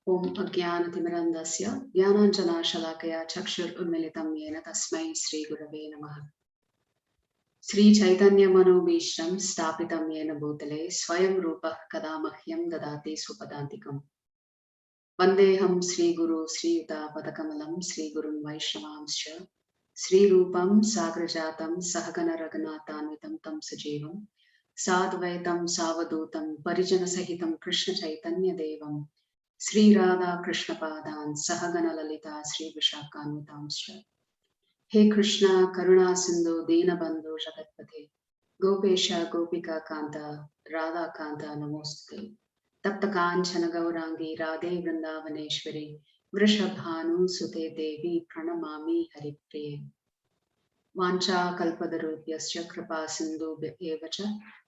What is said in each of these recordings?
Om Ajnanatimirandasya Jnananjana Shalakaya Chakshur Unmilitam Yena Tasmai Sri Gurave Namaha. Sri Chaitanya Manobhishtam Stapitam Yena Bhutale Swayam Rupa Kadamahyam Dadati Supadantikam. Vandeham Sri Guru Sri Yuta Padakamalam Sri Gurun Vaishnavamscha Sri Rupam Sagrajatam Sahagana Raghunathanvitam Tam Sajeevam Sadvaitam Savadutam Parijana Sahitam Krishna Chaitanya Devam Sri Radha Krishna Padan Sahagana Lalita Sri Vishakanutamscha. He Krishna Karuna Sindhu Dina Bandhu Jagatpate Gopesha Gopika Kanta Radha Kanta Namostude Tapta Kanchana Gaurangi Radhe Vrindavaneshwari Vrishabhanu Sute Devi Pranamami Haripriye. Vancha Kalpadarupyasya Kripa Sindhu Evacha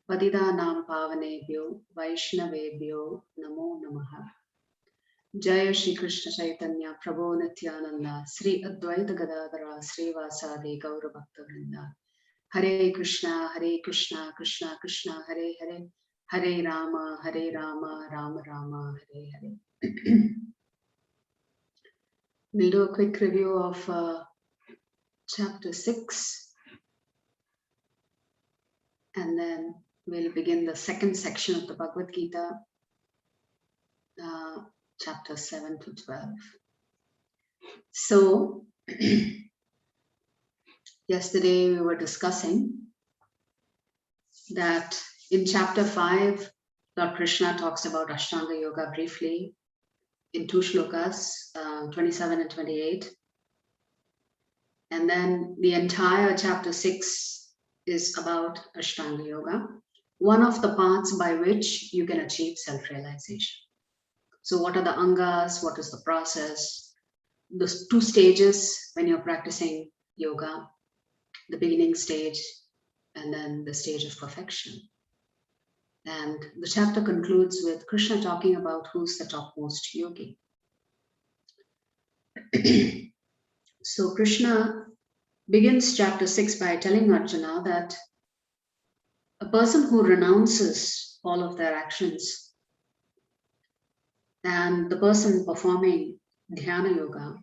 Patidanam Pavanebhyo Vaishnavebhyo Namo Namaha. Jaya Shri Krishna Chaitanya Prabhu Nityananda Sri Advaita Gadadhara Sri Vasadi Gaura Bhakta Vrinda. Hare Krishna Krishna Krishna Hare Hare Hare Rama Rama Rama Hare Hare. We'll do a quick review of chapter 6 and then we'll begin the second section of the Bhagavad Gita, chapter 7 to 12. So, yesterday we were discussing that in chapter 5, Lord Krishna talks about Ashtanga Yoga briefly in two shlokas, 27 and 28. And then the entire chapter 6 is about Ashtanga Yoga, one of the paths by which you can achieve self-realization. So what are the angas? What is the process? The two stages when you're practicing yoga, the beginning stage and then the stage of perfection. And the chapter concludes with Krishna talking about who's the topmost yogi. So Krishna begins chapter 6 by telling Arjuna that a person who renounces all of their actions and the person performing dhyana yoga,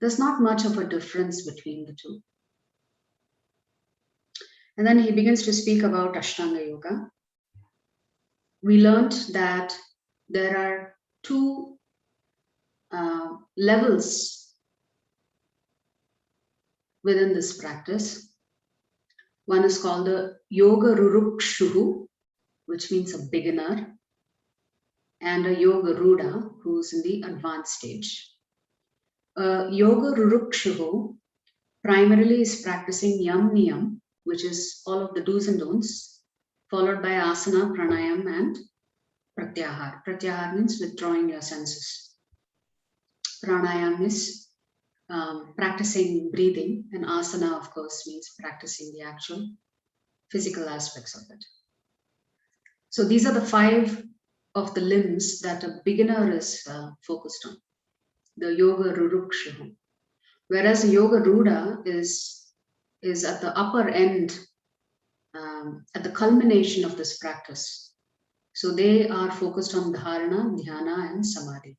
there's not much of a difference between the two. And then he begins to speak about Ashtanga Yoga. We learned that there are two levels within this practice. One is called the Yoga Rurukshuhu, which means a beginner, and a Yoga Ruda, who's in the advanced stage. Yoga Rurukshuhu primarily is practicing Yam Niyam, which is all of the do's and don'ts, followed by asana, pranayam, and pratyahar. Pratyahar means withdrawing your senses. Pranayam is practicing breathing, and asana, of course, means practicing the actual physical aspects of it. So these are the 5 of the limbs that a beginner is focused on, the Yoga Rurukshuhu. Whereas the Yoga Ruda is at the upper end, at the culmination of this practice. So they are focused on dharana, dhyana, and samadhi.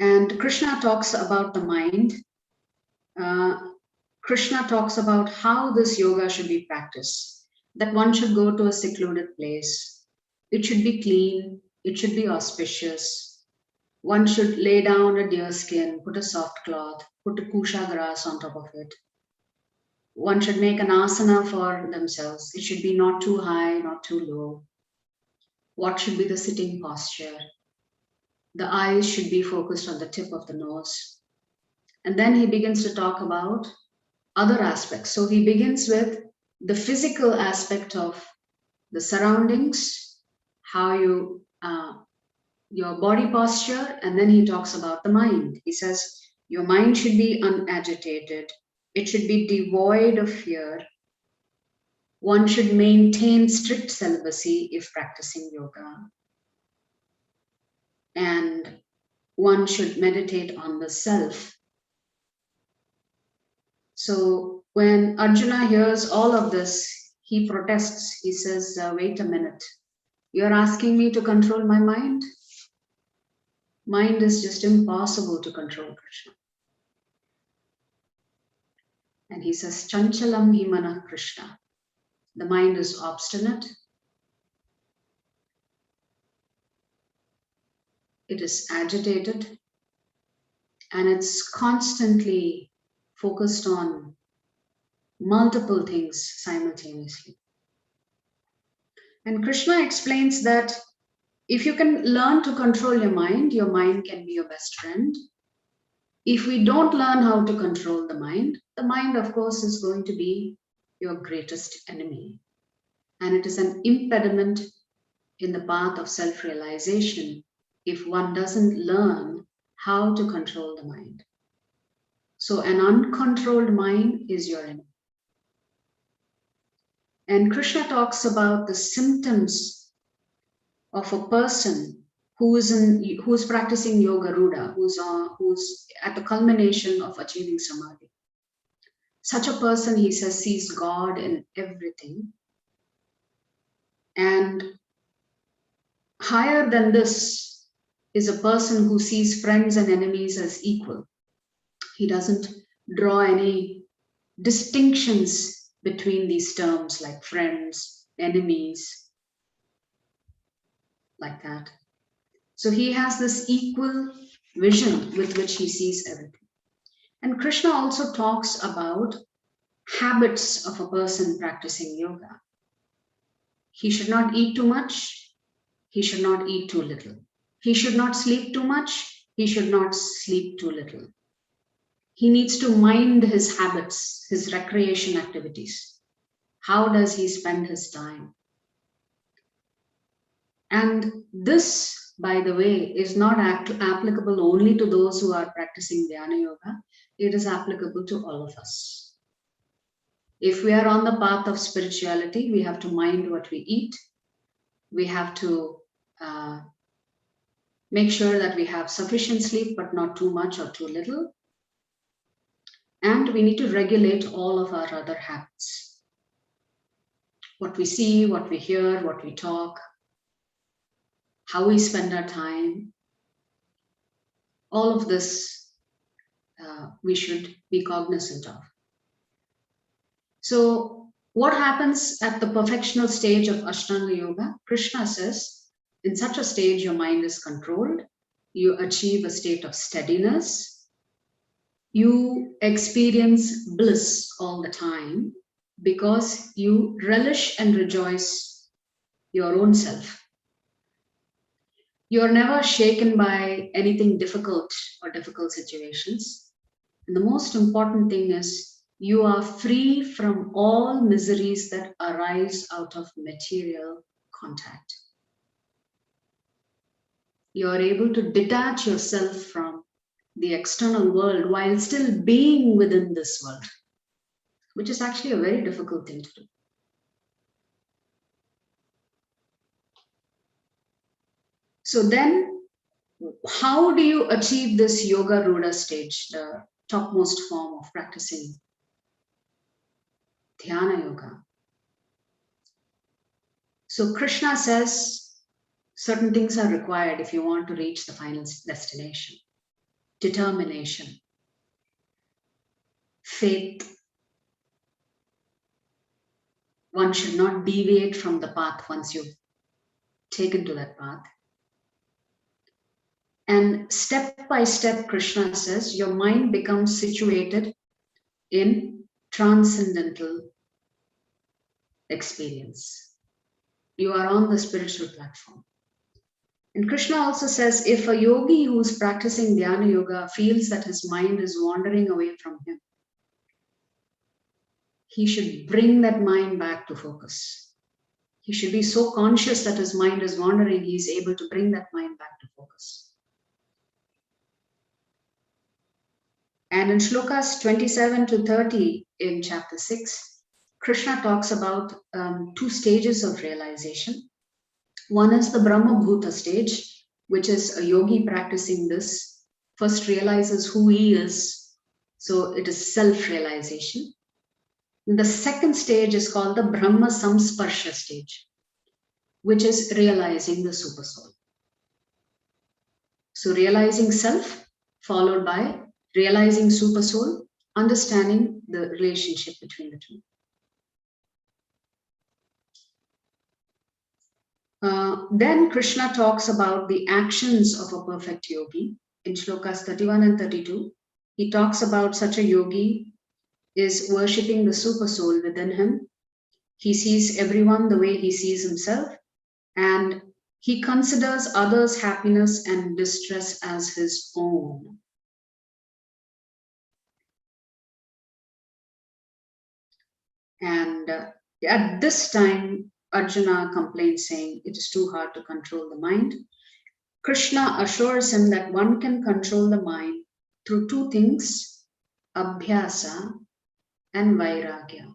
And Krishna talks about the mind. Krishna talks about how this yoga should be practiced, that one should go to a secluded place. It should be clean. It should be auspicious. One should lay down a deer skin, put a soft cloth, put a kusha grass on top of it. One should make an asana for themselves. It should be not too high, not too low. What should be the sitting posture? The eyes should be focused on the tip of the nose. And then he begins to talk about other aspects. So he begins with the physical aspect of the surroundings, how you your body posture, and then he talks about the mind. He says your mind should be unagitated. It should be devoid of fear. One should maintain strict celibacy if practicing yoga. And one should meditate on the self. So when Arjuna hears all of this, he protests. He says, wait a minute. You're asking me to control my mind? Mind is just impossible to control, Krishna. And he says, Chanchalam himana Krishna. The mind is obstinate. It is agitated. And it's constantly focused on multiple things simultaneously. And Krishna explains that if you can learn to control your mind can be your best friend. If we don't learn how to control the mind, of course, is going to be your greatest enemy. And it is an impediment in the path of self-realization if one doesn't learn how to control the mind. So an uncontrolled mind is your enemy. And Krishna talks about the symptoms of a person who's practicing yoga ruda, who's at the culmination of achieving samadhi. Such a person, he says, sees God in everything. And higher than this is a person who sees friends and enemies as equal. He doesn't draw any distinctions between these terms like friends, enemies, like that. So he has this equal vision with which he sees everything. And Krishna also talks about habits of a person practicing yoga. He should not eat too much. He should not eat too little. He should not sleep too much. He should not sleep too little. He needs to mind his habits, his recreation activities. How does he spend his time? And this, by the way, is not applicable only to those who are practicing dhyana yoga. It is applicable to all of us. If we are on the path of spirituality, we have to mind what we eat. We have to make sure that we have sufficient sleep, but not too much or too little. And we need to regulate all of our other habits. What we see, what we hear, what we talk, how we spend our time. All of this we should be cognizant of. So what happens at the perfectional stage of Ashtanga Yoga? Krishna says, in such a stage, your mind is controlled. You achieve a state of steadiness. You experience bliss all the time because you relish and rejoice your own self. You're never shaken by anything difficult or difficult situations. And the most important thing is you are free from all miseries that arise out of material contact. You are able to detach yourself from the external world while still being within this world, which is actually a very difficult thing to do. So then, how do you achieve this yoga ruda stage, the topmost form of practicing dhyana yoga? So Krishna says certain things are required if you want to reach the final destination. Determination, faith. One should not deviate from the path once you've taken to that path. And step by step, Krishna says, your mind becomes situated in transcendental experience. You are on the spiritual platform. And Krishna also says, if a yogi who's practicing dhyana yoga feels that his mind is wandering away from him, he should bring that mind back to focus. He should be so conscious that his mind is wandering, he's able to bring that mind back to focus. And in shlokas 27 to 30 in chapter 6, Krishna talks about two stages of realization. One is the Brahma Bhuta stage, which is a yogi practicing this, first realizes who he is. So it is self-realization. The second stage is called the Brahma Samsparsha stage. which is realizing the super soul. So realizing self, followed by realizing super soul, understanding the relationship between the two. Then Krishna talks about the actions of a perfect yogi. In shlokas 31 and 32, he talks about such a yogi is worshipping the super soul within him. He sees everyone the way he sees himself, and he considers others' happiness and distress as his own. And at this time, Arjuna complains, saying it is too hard to control the mind. Krishna assures him that one can control the mind through two things, abhyasa and vairagya,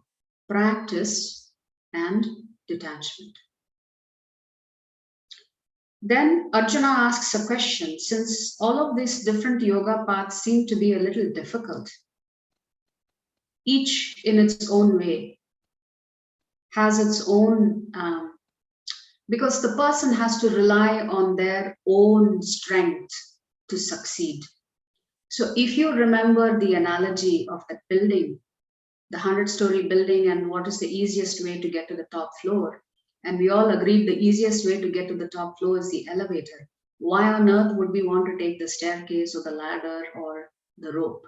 practice and detachment. Then Arjuna asks a question, since all of these different yoga paths seem to be a little difficult, each in its own way has its own, because the person has to rely on their own strength to succeed. So if you remember the analogy of that building, the 100-story building, and what is the easiest way to get to the top floor, and we all agreed the easiest way to get to the top floor is the elevator. Why on earth would we want to take the staircase or the ladder or the rope?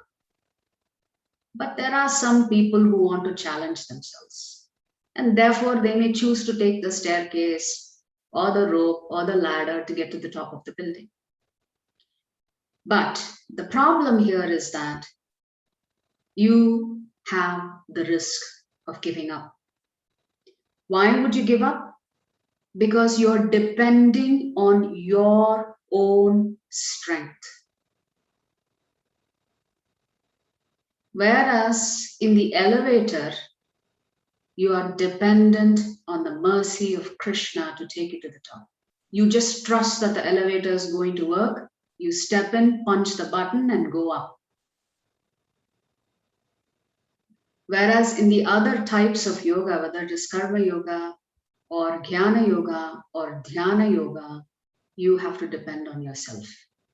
But there are some people who want to challenge themselves, and therefore they may choose to take the staircase or the rope or the ladder to get to the top of the building. But the problem here is that you have the risk of giving up. Why would you give up? Because you're depending on your own strength. Whereas in the elevator, you are dependent on the mercy of Krishna to take you to the top. You just trust that the elevator is going to work. You step in, punch the button, and go up. Whereas in the other types of yoga, whether it is karma yoga or jnana yoga or dhyana yoga, you have to depend on yourself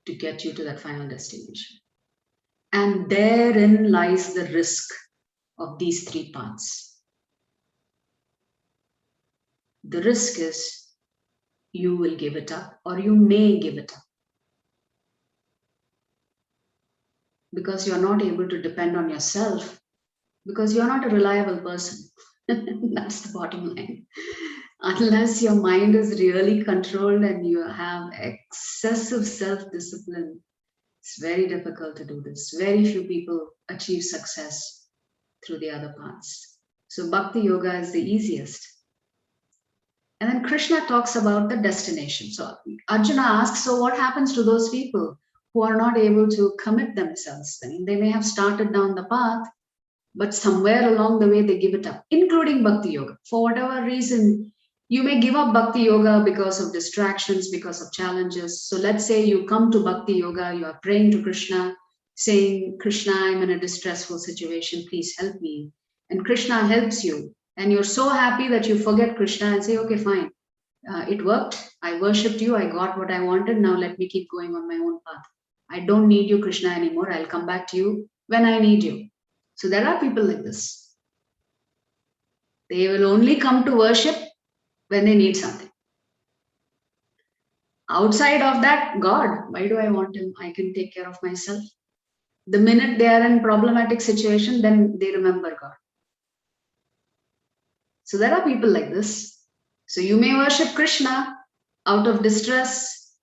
to get you to that final destination. And therein lies the risk of these three paths. The risk is you will give it up, or you may give it up, because you're not able to depend on yourself, because you're not a reliable person. That's the bottom line. Unless your mind is really controlled and you have excessive self-discipline, it's very difficult to do this. Very few people achieve success through the other paths. So bhakti yoga is the easiest. And then Krishna talks about the destination. So Arjuna asks, so what happens to those people who are not able to commit themselves? I mean, they may have started down the path, but somewhere along the way they give it up, including bhakti yoga. For whatever reason, you may give up bhakti yoga because of distractions, because of challenges. So let's say you come to bhakti yoga, you are praying to Krishna, saying, Krishna, I'm in a distressful situation, please help me. And Krishna helps you. And you're so happy that you forget Krishna and say, okay, fine. It worked. I worshipped you. I got what I wanted. Now let me keep going on my own path. I don't need you, Krishna, anymore. I'll come back to you when I need you. So there are people like this. They will only come to worship when they need something. Outside of that, God, why do I want him? I can take care of myself. The minute they are in problematic situation, then they remember God. So there are people like this. So you may worship Krishna out of distress,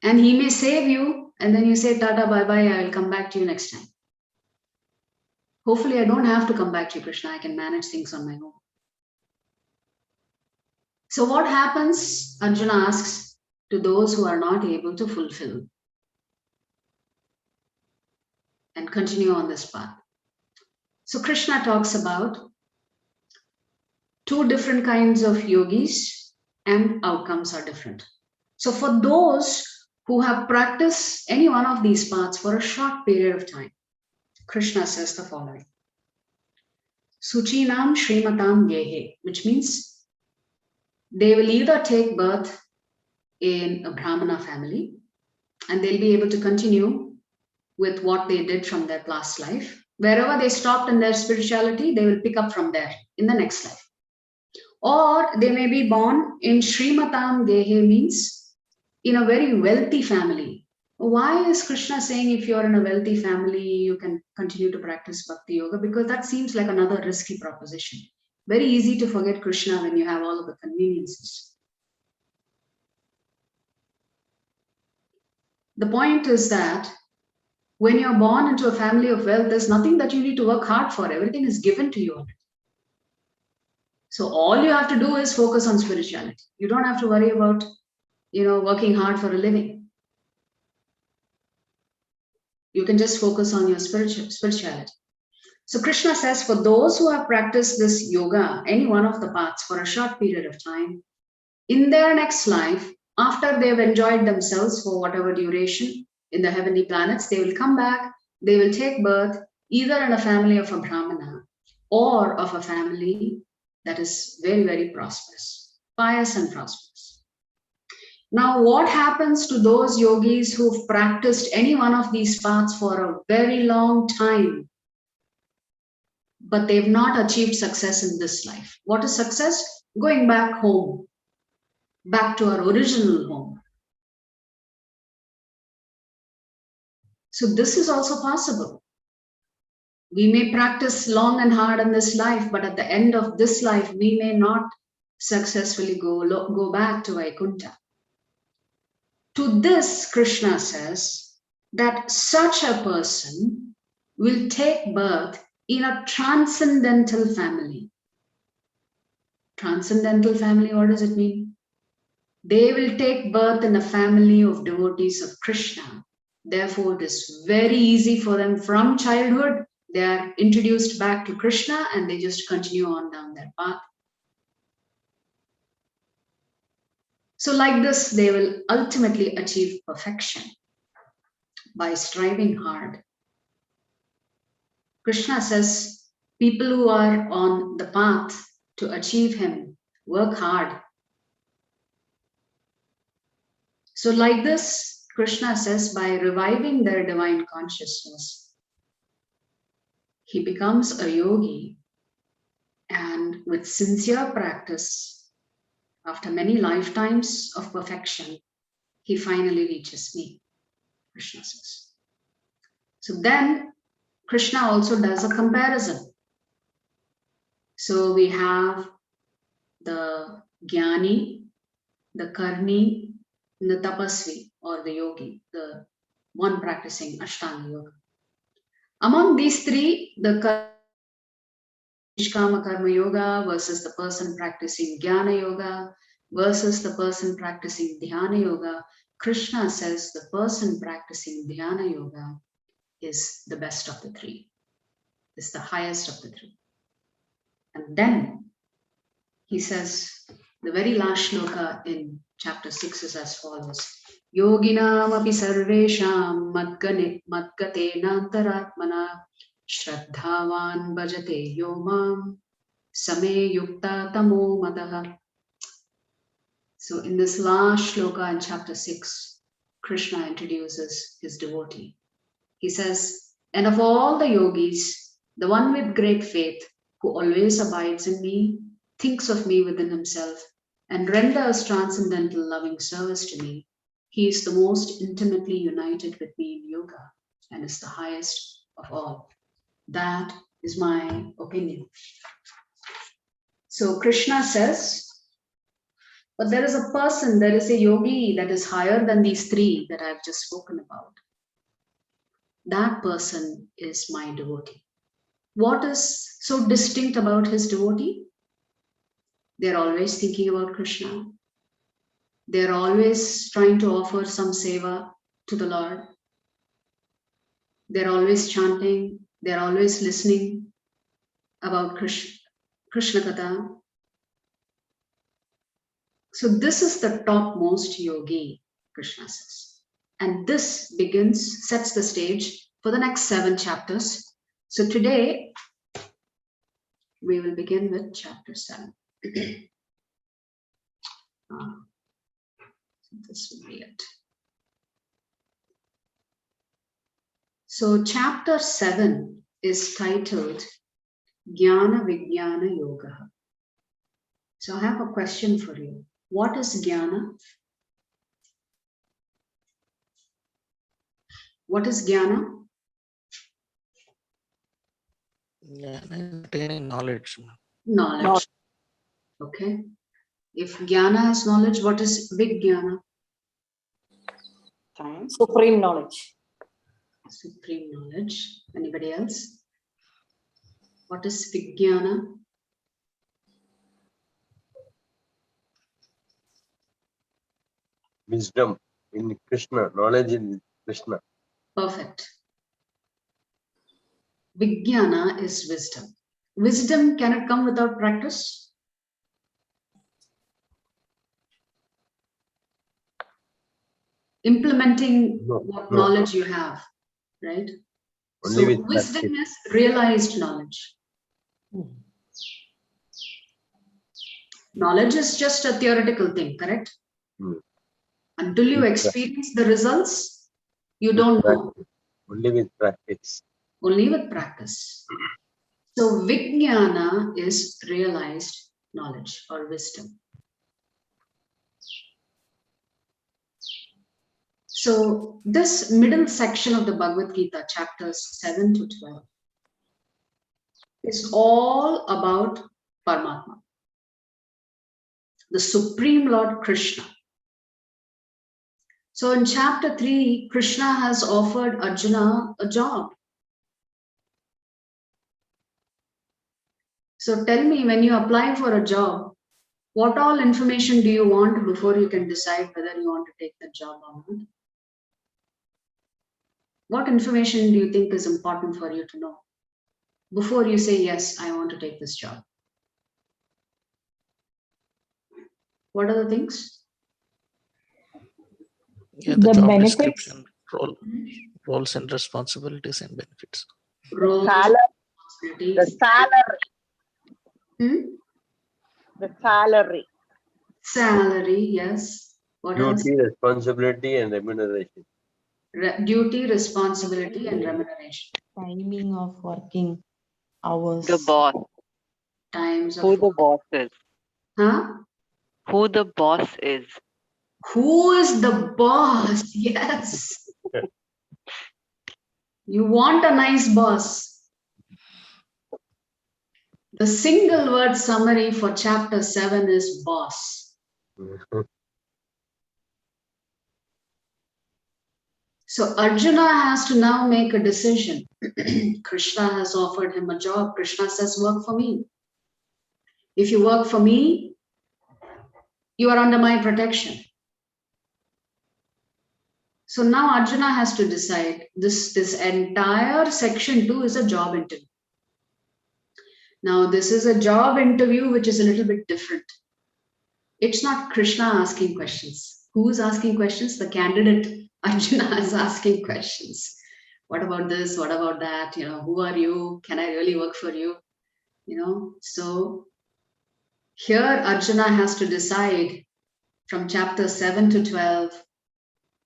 and he may save you, and then you say, Tata, bye-bye, I will come back to you next time. Hopefully I don't have to come back to you, Krishna. I can manage things on my own. So what happens, Arjuna asks, to those who are not able to fulfill and continue on this path? So Krishna talks about two different kinds of yogis, and outcomes are different. So for those who have practiced any one of these paths for a short period of time, Krishna says the following. Suchinam Srimatam Yehe, which means they will either take birth in a Brahmana family and they'll be able to continue with what they did from their past life. Wherever they stopped in their spirituality, they will pick up from there in the next life. Or they may be born in Srimatam Gehe, means in a very wealthy family. Why is Krishna saying if you're in a wealthy family, you can continue to practice Bhakti Yoga? Because that seems like another risky proposition. Very easy to forget Krishna when you have all of the conveniences. The point is that when you're born into a family of wealth, there's nothing that you need to work hard for. Everything is given to you. So all you have to do is focus on spirituality. You don't have to worry about, working hard for a living. You can just focus on your spirituality. So Krishna says, for those who have practiced this yoga, any one of the paths for a short period of time, in their next life, after they've enjoyed themselves for whatever duration in the heavenly planets, they will come back, they will take birth either in a family of a Brahmana or of a family that is very, very prosperous, pious and prosperous. Now, what happens to those yogis who've practiced any one of these paths for a very long time, but they've not achieved success in this life? What is success? Going back home, back to our original home. So this is also possible. We may practice long and hard in this life, but at the end of this life, we may not successfully go back to Vaikuntha. To this, Krishna says that such a person will take birth in a transcendental family. Transcendental family, what does it mean? They will take birth in a family of devotees of Krishna. Therefore, it is very easy for them from childhood. They are introduced back to Krishna and they just continue on down their path. So like this, they will ultimately achieve perfection by striving hard. Krishna says, people who are on the path to achieve him work hard. So like this, Krishna says, by reviving their divine consciousness, he becomes a yogi, and with sincere practice, after many lifetimes of perfection, he finally reaches me, Krishna says. So then Krishna also does a comparison. So we have the Jnani, the Karni, and the Tapasvi, or the Yogi, the one practicing Ashtanga Yoga. Among these three, the Nishkama Karma Yoga versus the person practicing Jnana Yoga versus the person practicing Dhyana Yoga, Krishna says the person practicing Dhyana Yoga is the best of the three, is the highest of the three. And then he says, the very last shloka in chapter 6 is as follows. Yoginam api sarvesham madgate nantaratmana shraddhavan bhajate yomam same yukta tamo mataha. So in this last shloka in chapter 6, Krishna introduces his devotee. He says, and of all the yogis, the one with great faith who always abides in me, thinks of me within himself, and renders transcendental loving service to me, he is the most intimately united with me in yoga and is the highest of all. That is my opinion. So Krishna says, but there is a person, there is a yogi that is higher than these three that I've just spoken about. That person is my devotee. What is so distinct about his devotee? They're always thinking about Krishna. They're always trying to offer some seva to the Lord. They're always chanting. They're always listening about Krishna Katha. So this is the topmost yogi, Krishna says. And this sets the stage for the next 7 chapters. So today, we will begin with chapter 7. This will be it. So chapter 7 is titled Jnana Vijnana Yoga. So I have a question for you. What is jnana? What is jnana? Attaining knowledge. Knowledge. Okay. If jnana is knowledge, what is vijnana? Supreme knowledge. Supreme knowledge. Anybody else? What is vijnana? Wisdom in Krishna, knowledge in Krishna. Perfect. Vijnana is wisdom. Wisdom, can it come without practice? Implementing what knowledge you have, right? Only So with wisdom practice. is realized knowledge. Knowledge is just a theoretical thing, correct? Until you experience the results, you don't know. Only with practice. Only with practice. So vijnana is realized knowledge or wisdom. So this middle section of the Bhagavad Gita, chapters 7 to 12, is all about Paramatma, the Supreme Lord Krishna. So in chapter 3, Krishna has offered Arjuna a job. So tell me, when you apply for a job, what all information do you want before you can decide whether you want to take the job or not? What information do you think is important for you to know before you say, yes, I want to take this job? What are the things? Yeah, the job benefits. description, roles and responsibilities and benefits. Roles, The salary. The salary. Salary, yes. What else? Duty, responsibility, and remuneration. Duty, responsibility, and remuneration. Timing of working hours. The boss. Times of Who the boss is. Huh? Who the boss is. Who is the boss? Yes. You want a nice boss. The single word summary for chapter 7 is boss. So Arjuna has to now make a decision. Krishna has offered him a job. Krishna says, work for me. If you work for me, you are under my protection. So now Arjuna has to decide. This entire section 2 is a job interview. Now this is a job interview which is a little bit different. It's not Krishna asking questions. Who is asking questions? The candidate Arjuna is asking questions. What about this? What about that? You know, who are you? Can I really work for you? You know, so here Arjuna has to decide from chapter 7 to 12,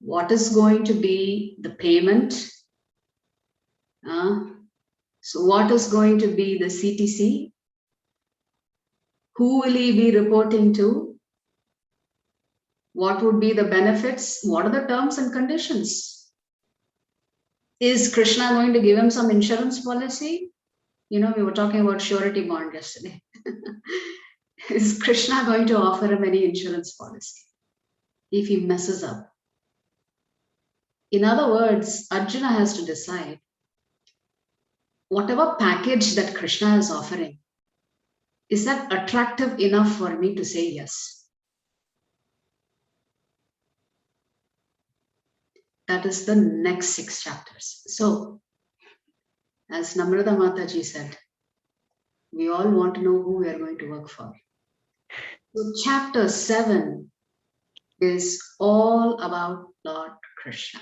what is going to be the payment? So what is going to be the CTC? Who will he be reporting to? What would be the benefits? What are the terms and conditions? Is Krishna going to give him some insurance policy? You know, we were talking about surety bond yesterday. Is Krishna going to offer him any insurance policy if he messes up? In other words, Arjuna has to decide whatever package that Krishna is offering, is that attractive enough for me to say yes? That is the next 6 chapters. So, as Namrata Mataji said, we all want to know who we are going to work for. So, chapter 7 is all about Lord Krishna.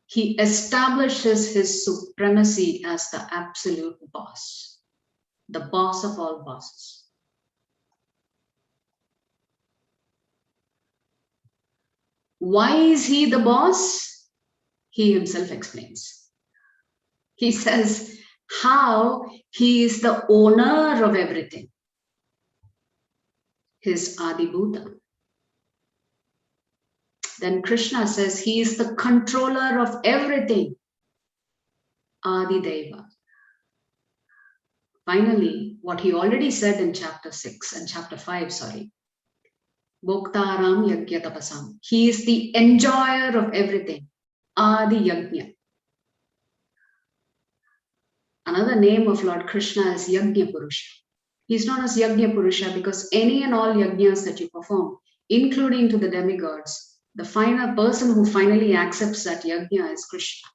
He establishes his supremacy as the absolute boss, the boss of all bosses. Why is he the boss? He himself explains. He says how he is the owner of everything. His Adibhuta. Then Krishna says he is the controller of everything. Adideva. Finally, what he already said in chapter 6 and chapter 5, sorry. Bhoktaram Yajna Tapasam. He is the enjoyer of everything. Adi Yajna. Another name of Lord Krishna is Yajna Purusha. He's known as Yajna Purusha because any and all yajnas that you perform, including to the demigods, the final person who finally accepts that yajna is Krishna.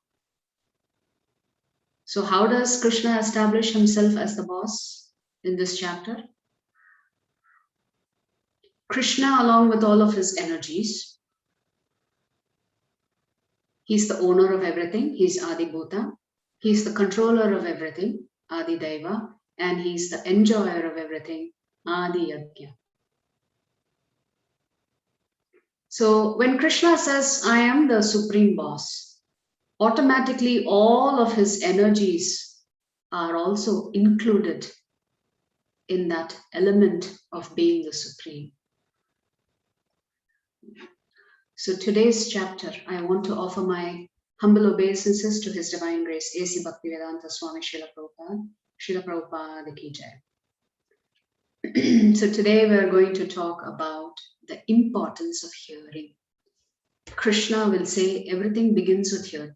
So how does Krishna establish himself as the boss in this chapter? Krishna, along with all of his energies, he's the owner of everything, he's Adibhuta, he's the controller of everything, Adideva, and he's the enjoyer of everything, Adi Yajna. So when Krishna says, I am the supreme boss, automatically all of his energies are also included in that element of being the supreme. So today's chapter, I want to offer my humble obeisances to His Divine Grace, A.C. Bhaktivedanta Swami Srila Prabhupada, Srila Prabhupada Ki Jai. So today we are going to talk about the importance of hearing. Krishna will say everything begins with hearing.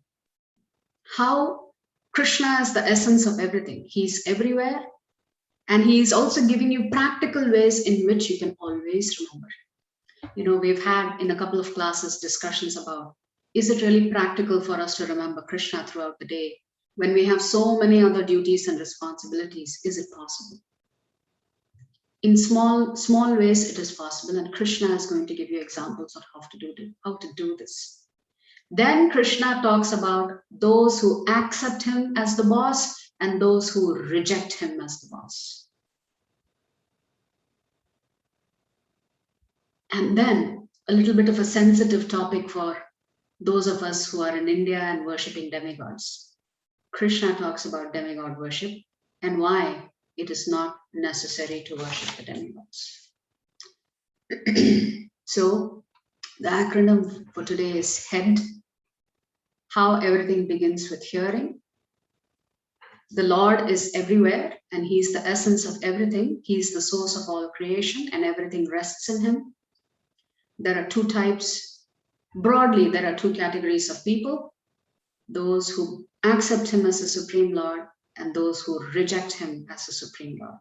How Krishna is the essence of everything. He's everywhere, and he is also giving you practical ways in which you can always remember. You know, we've had in a couple of classes discussions about, is it really practical for us to remember Krishna throughout the day when we have so many other duties and responsibilities? Is it possible? In small ways, it is possible, and Krishna is going to give you examples of how to do this. Then Krishna talks about those who accept him as the boss and those who reject him as the boss. And then a little bit of a sensitive topic for those of us who are in India and worshipping demigods. Krishna talks about demigod worship and why it is not necessary to worship the demigods. So the acronym for today is HEAD. How everything begins with hearing. The Lord is everywhere and He is the essence of everything. He is the source of all creation and everything rests in Him. There are two types. Broadly, there are two categories of people. Those who accept Him as the Supreme Lord and those who reject Him as the Supreme Lord.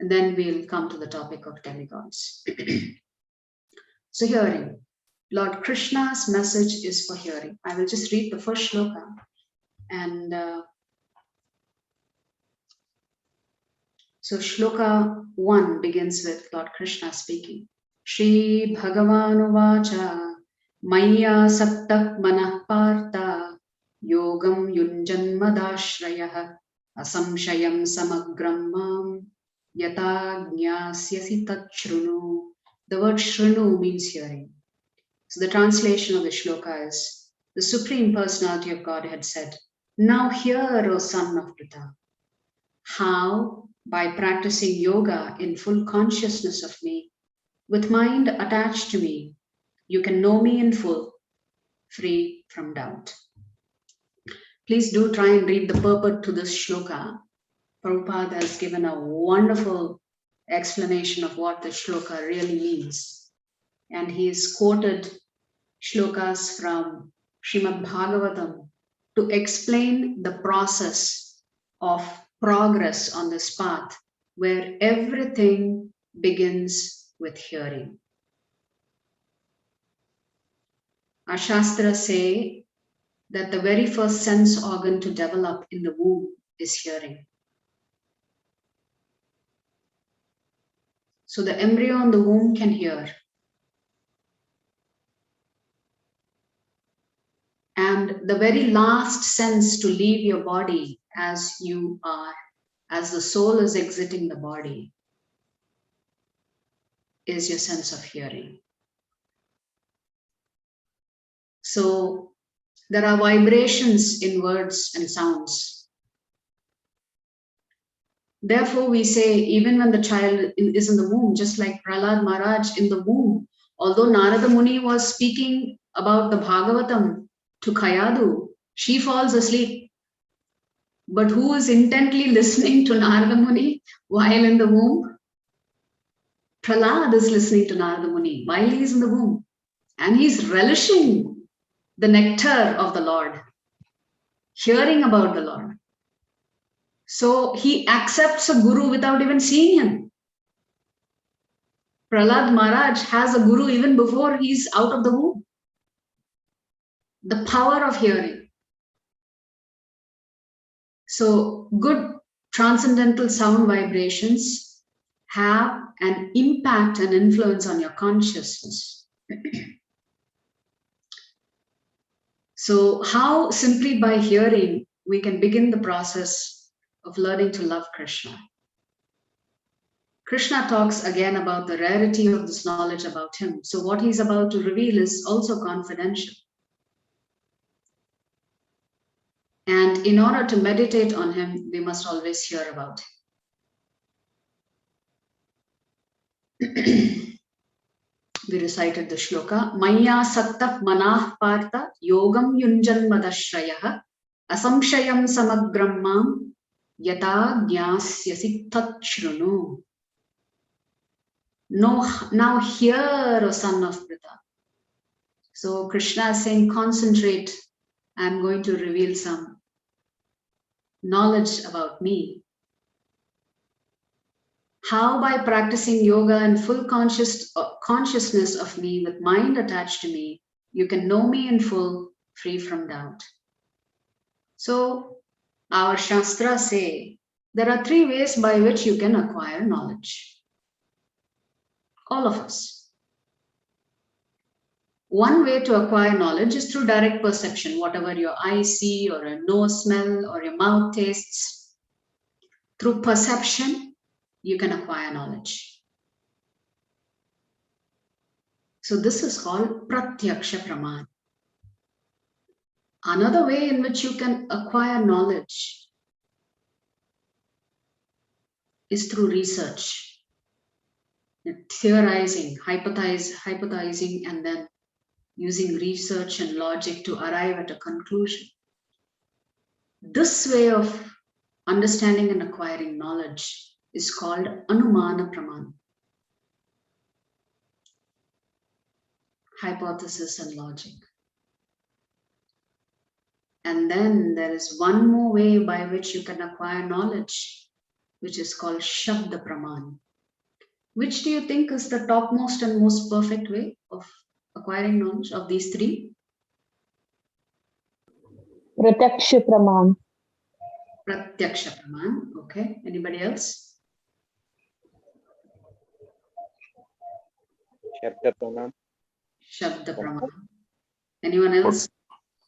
And then we'll come to the topic of demigods. So hearing. Lord Krishna's message is for hearing. I will just read the first shloka. And so shloka 1 begins with Lord Krishna speaking. Shri Bhagavan Vacha Maya Saptak Manah Partha Yogam Yunjan Madashrayah Asamshayam Samagram Mam Yata Jnasyasi Tat Shrunu. The word Shrunu means hearing. So the translation of the shloka is, the Supreme Personality of Godhead said, now hear, O son of Pritha, how by practicing yoga in full consciousness of me, with mind attached to me, you can know me in full, free from doubt. Please do try and read the purport to this shloka. Prabhupada has given a wonderful explanation of what the shloka really means. And he has quoted shlokas from Srimad Bhagavatam to explain the process of progress on this path where everything begins with hearing. Our Shastras say that the very first sense organ to develop in the womb is hearing. So the embryo in the womb can hear. And the very last sense to leave your body as you are, as the soul is exiting the body, is your sense of hearing. So there are vibrations in words and sounds. Therefore, we say, even when the child is in the womb, just like Prahlad Maharaj in the womb, although Narada Muni was speaking about the Bhagavatam to Kayadu, she falls asleep. But who is intently listening to Narada Muni while in the womb? Prahlad is listening to Narada Muni while he is in the womb. And he's relishing the nectar of the Lord, hearing about the Lord. So he accepts a guru without even seeing him. Prahlad Maharaj has a guru even before he's out of the womb. The power of hearing. So good transcendental sound vibrations have an impact and influence on your consciousness. So how simply by hearing we can begin the process of learning to love Krishna. Krishna talks again about the rarity of this knowledge about him. So what he's about to reveal is also confidential. And in order to meditate on him, we must always hear about him. We recited the shloka. Maya satta manah partha yogam yunjan madashrayah asamshayam samagram mam yata jnasyasi tat shrunu. Now hear, O son of Pritha. So Krishna is saying, concentrate. I'm going to reveal some knowledge about me. How? By practicing yoga and full consciousness of me with mind attached to me, you can know me in full, free from doubt. So our Shastras say there are 3 ways by which you can acquire knowledge. All of us. One way to acquire knowledge is through direct perception, whatever your eyes see or your nose smell or your mouth tastes. Through perception, you can acquire knowledge. So this is called Pratyaksha Praman. Another way in which you can acquire knowledge is through research, theorizing, hypothesizing, and then using research and logic to arrive at a conclusion. This way of understanding and acquiring knowledge is called Anumana Praman. Hypothesis and logic. And then there is one more way by which you can acquire knowledge, which is called Shabda Praman. Which do you think is the topmost and most perfect way of acquiring knowledge of these 3? Pratyaksha Praman. Pratyaksha Praman. Okay. Anybody else? Chapter-7. Shabda Praman. Anyone else?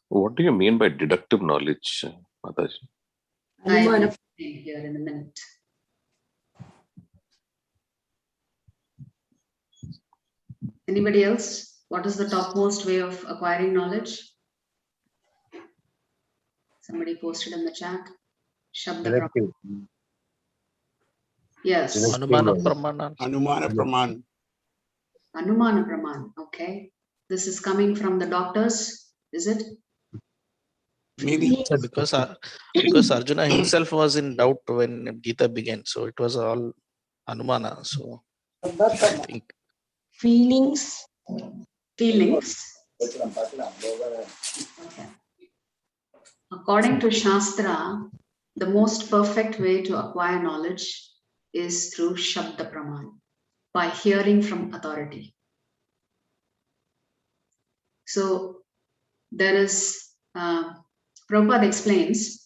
What do you mean by deductive knowledge, Mataji? I will explain here in a minute. Anybody else? What is the topmost way of acquiring knowledge? Somebody posted in the chat. Shabda Praman. Deductive. Yes. Deductive Anumana knowledge. Pramana. Anumana Praman. Anumana Praman. Okay. This is coming from the doctors, is it? Maybe. Because Arjuna himself was in doubt when Gita began. So it was all Anumana. So I think Feelings. Feelings. Okay. According to Shastra, the most perfect way to acquire knowledge is through Shabda Praman, by hearing from authority. So there is, Prabhupada explains,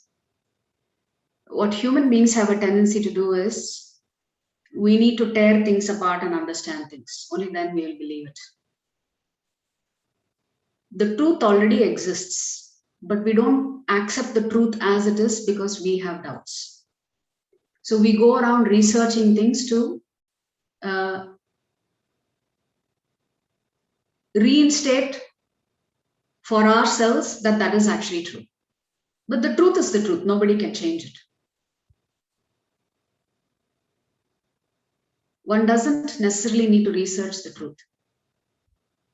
what human beings have a tendency to do is, we need to tear things apart and understand things. Only then we will believe it. The truth already exists, but we don't accept the truth as it is because we have doubts. So we go around researching things to reinstate for ourselves that that is actually true. But the truth is the truth. Nobody can change it. One doesn't necessarily need to research the truth.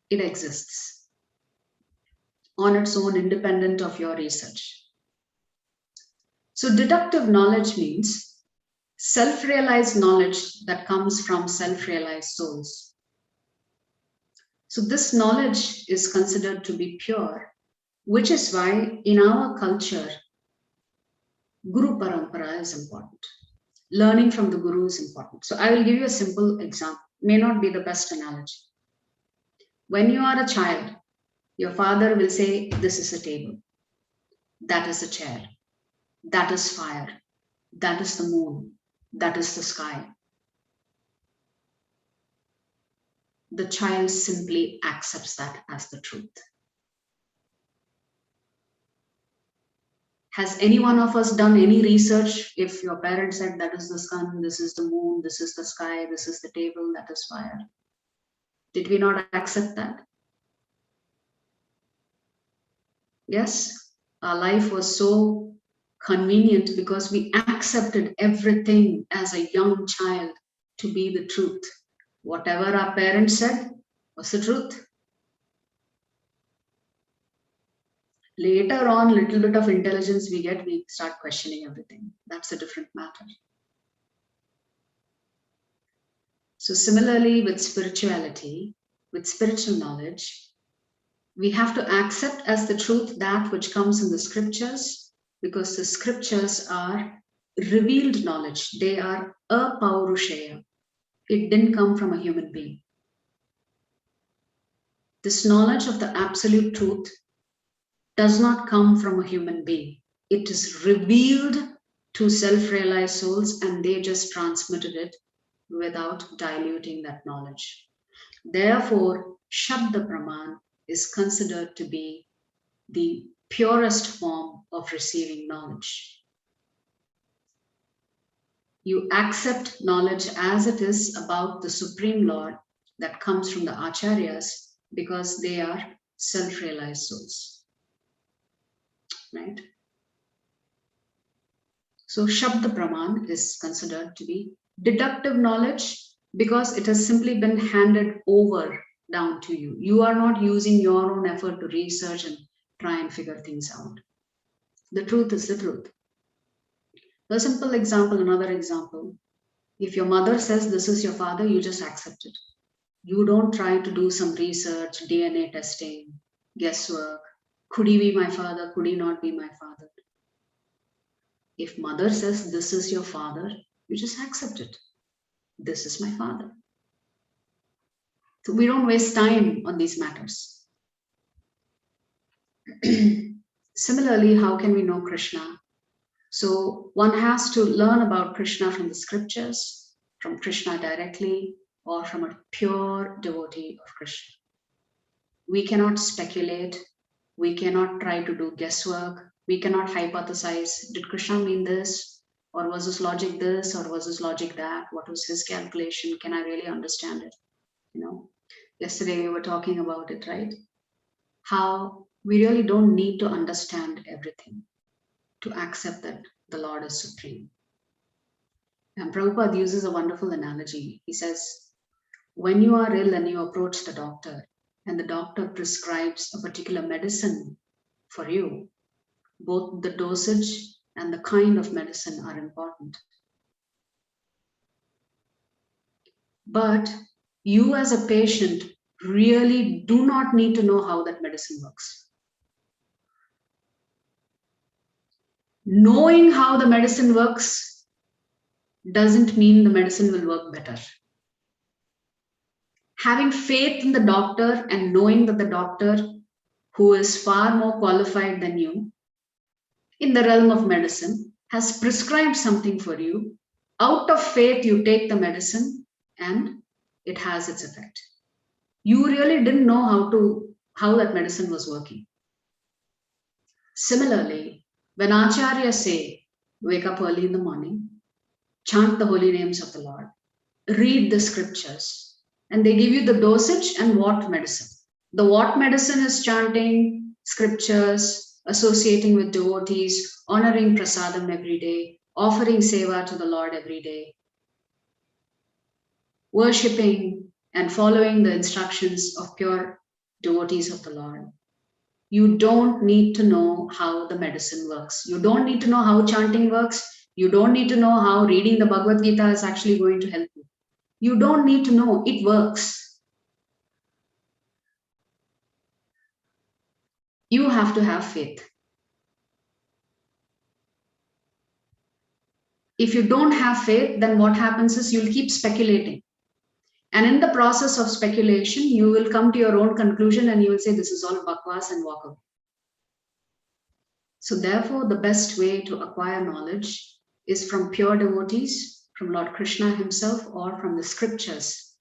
It exists on its own, independent of your research. So deductive knowledge means self-realized knowledge that comes from self-realized souls. So this knowledge is considered to be pure, which is why in our culture, Guru Parampara is important. Learning from the Guru is important. So I will give you a simple example. May not be the best analogy. When you are a child, your father will say, this is a table, that is a chair, that is fire, that is the moon, that is the sky. The child simply accepts that as the truth. Has any one of us done any research if your parents said that is the sun, this is the moon, this is the sky, this is the table, that is fire? Did we not accept that? Yes, our life was so convenient because we accepted everything as a young child to be the truth. Whatever our parents said was the truth. Later on, little bit of intelligence we get, we start questioning everything. That's a different matter. So similarly with spirituality, with spiritual knowledge, we have to accept as the truth that which comes in the scriptures, because the scriptures are revealed knowledge. They are apaurushaya. It didn't come from a human being. This knowledge of the absolute truth does not come from a human being. It is revealed to self-realized souls, and they just transmitted it without diluting that knowledge. Therefore, Shabda Praman is considered to be the purest form of receiving knowledge. You accept knowledge as it is about the Supreme Lord that comes from the Acharyas because they are self-realized souls. Right? So Shabda Praman is considered to be deductive knowledge because it has simply been handed over down to you. You are not using your own effort to research and try and figure things out. The truth is the truth. A simple example, another example. If your mother says this is your father, you just accept it. You don't try to do some research, DNA testing, guesswork. Could he be my father? Could he not be my father? If mother says this is your father, you just accept it. This is my father. So we don't waste time on these matters. Similarly, how can we know Krishna? So one has to learn about Krishna from the scriptures, from Krishna directly, or from a pure devotee of Krishna. We cannot speculate. We cannot try to do guesswork. We cannot hypothesize. Did Krishna mean this? Or was his logic this? Or was his logic that? What was his calculation? Can I really understand it? You know, yesterday we were talking about it, right? How we really don't need to understand everything to accept that the Lord is supreme. And Prabhupada uses a wonderful analogy. He says, when you are ill and you approach the doctor, and the doctor prescribes a particular medicine for you, both the dosage and the kind of medicine are important. But you as a patient really do not need to know how that medicine works. Knowing how the medicine works doesn't mean the medicine will work better. Having faith in the doctor and knowing that the doctor, who is far more qualified than you in the realm of medicine, has prescribed something for you, out of faith you take the medicine and it has its effect. You really didn't know how that medicine was working. Similarly, when acharyas say, wake up early in the morning, chant the holy names of the Lord, read the scriptures, and they give you the dosage and what medicine. The what medicine is chanting scriptures, associating with devotees, honoring prasadam every day, offering seva to the Lord every day, worshipping and following the instructions of pure devotees of the Lord. You don't need to know how the medicine works. You don't need to know how chanting works. You don't need to know how reading the Bhagavad Gita is actually going to help you. You don't need to know. It works. You have to have faith. If you don't have faith, then what happens is you'll keep speculating. And in the process of speculation, you will come to your own conclusion and you will say, this is all bakwas, and walk away. So therefore, the best way to acquire knowledge is from pure devotees, from Lord Krishna himself, or from the scriptures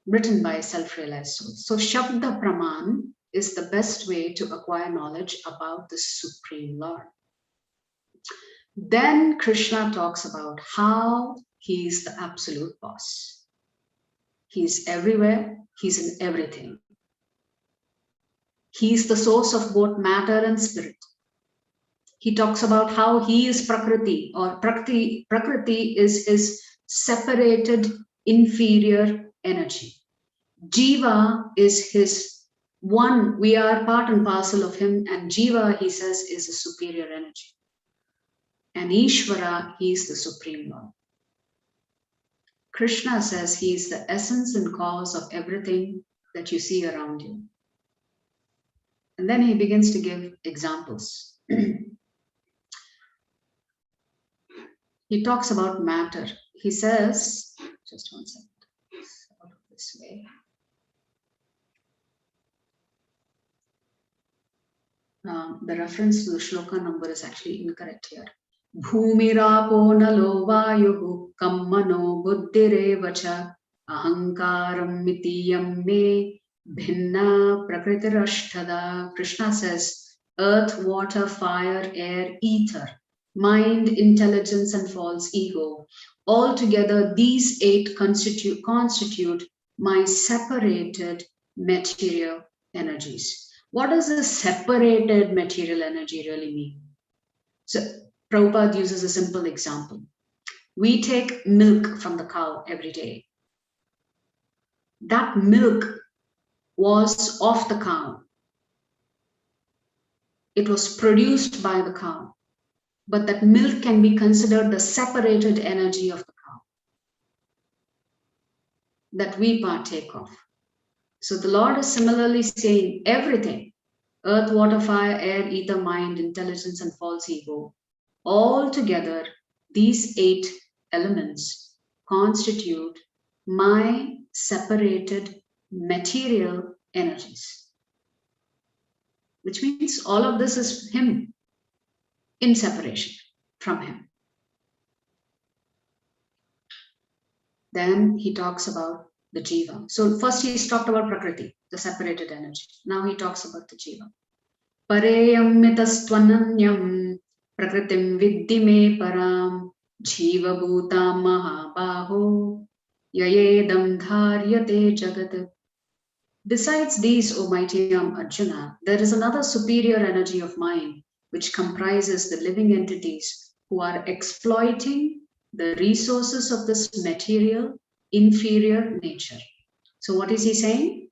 written by self-realized souls. So Shabda Praman is the best way to acquire knowledge about the Supreme Lord. Then Krishna talks about how he is the absolute boss. He's everywhere, he's in everything. He is the source of both matter and spirit. He talks about how he is Prakriti, or Prakriti is his separated inferior energy. Jiva is his one, we are part and parcel of him, and Jiva, he says, is a superior energy. And Ishvara, he is the Supreme Lord. Krishna says he is the essence and cause of everything that you see around you. And then he begins to give examples. He talks about matter. He says, just one second, out of this way. The reference to the shloka number is actually incorrect here. Bhumirapo nalo vayuhu kammano buddhirevacha ahankaram mitiyam me bhinna prakritirashtada. Krishna says, earth, water, fire, air, ether, mind, intelligence, and false ego. Altogether, these 8 constitute my separated material energies. What does a separated material energy really mean? So Prabhupada uses a simple example. We take milk from the cow every day. That milk was of the cow. It was produced by the cow. But that milk can be considered the separated energy of the cow that we partake of. So the Lord is similarly saying everything, earth, water, fire, air, ether, mind, intelligence, and false ego, all together, these 8 elements constitute my separated material energies. Which means all of this is him in separation from him. Then he talks about the jiva. So first he's talked about prakriti, the separated energy. Now he talks about the jiva. Pareyam mitastvananyam prakritim viddhi me param jiva bhutam mahabaho yayedam dharyate jagat. Besides these, O mighty Arjuna, there is another superior energy of mind which comprises the living entities who are exploiting the resources of this material inferior nature. So what is he saying?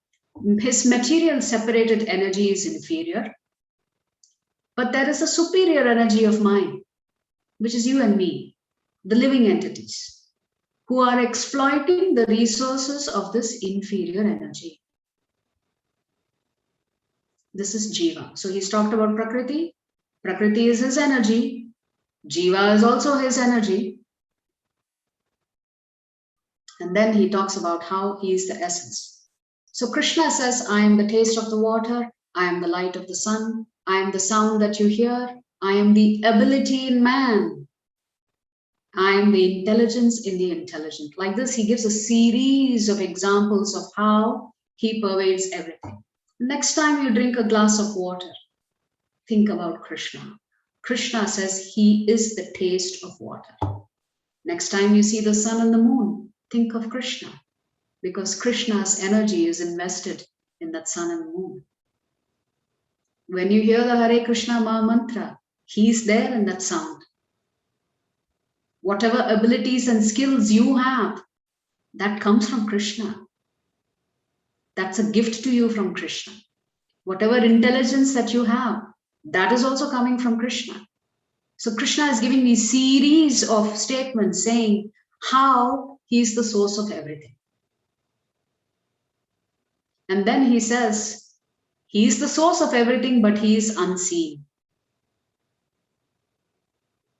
His material separated energy is inferior, but there is a superior energy of mind, which is you and me, the living entities, who are exploiting the resources of this inferior energy. This is Jiva. So he's talked about Prakriti. Prakriti is his energy. Jiva is also his energy. And then he talks about how he is the essence. So Krishna says, I am the taste of the water. I am the light of the sun. I am the sound that you hear. I am the ability in man. I am the intelligence in the intelligent. Like this, he gives a series of examples of how he pervades everything. Next time you drink a glass of water, think about Krishna. Krishna says he is the taste of water. Next time you see the sun and the moon, think of Krishna, because Krishna's energy is invested in that sun and moon. When you hear the Hare Krishna Maha Mantra, he's there in that sound. Whatever abilities and skills you have, that comes from Krishna. That's a gift to you from Krishna. Whatever intelligence that you have, that is also coming from Krishna. So Krishna is giving these series of statements saying how he is the source of everything. And then he says, he is the source of everything, but he is unseen.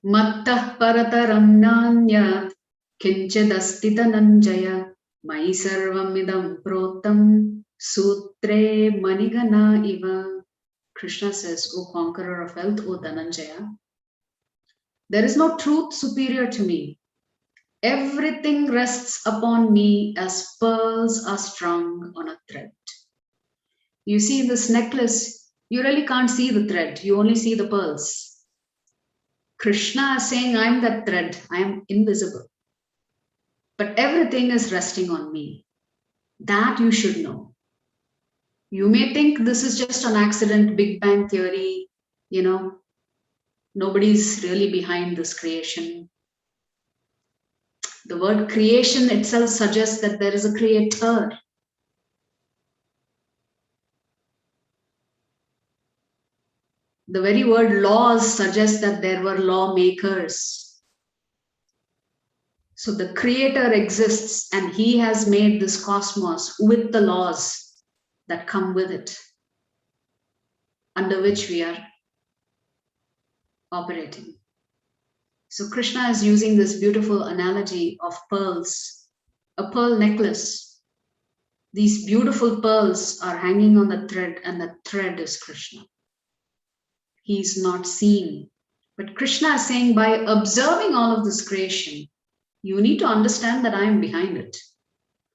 Mattah parataram nanyat kinchidasti dhananjaya mai sarvam idam protam sutre manigana iva. Krishna says, O conqueror of wealth, O Dhananjaya, there is no truth superior to me. Everything rests upon me as pearls are strung on a thread. You see this necklace, you really can't see the thread, you only see the pearls. Krishna is saying, I'm that thread, I am invisible. But everything is resting on me. That you should know. You may think this is just an accident, Big Bang theory, nobody's really behind this creation. The word creation itself suggests that there is a creator. The very word laws suggests that there were lawmakers. So the creator exists and he has made this cosmos with the laws that come with it, under which we are operating. So Krishna is using this beautiful analogy of pearls, a pearl necklace. These beautiful pearls are hanging on the thread, and the thread is Krishna. He is not seen. But Krishna is saying, by observing all of this creation, you need to understand that I am behind it.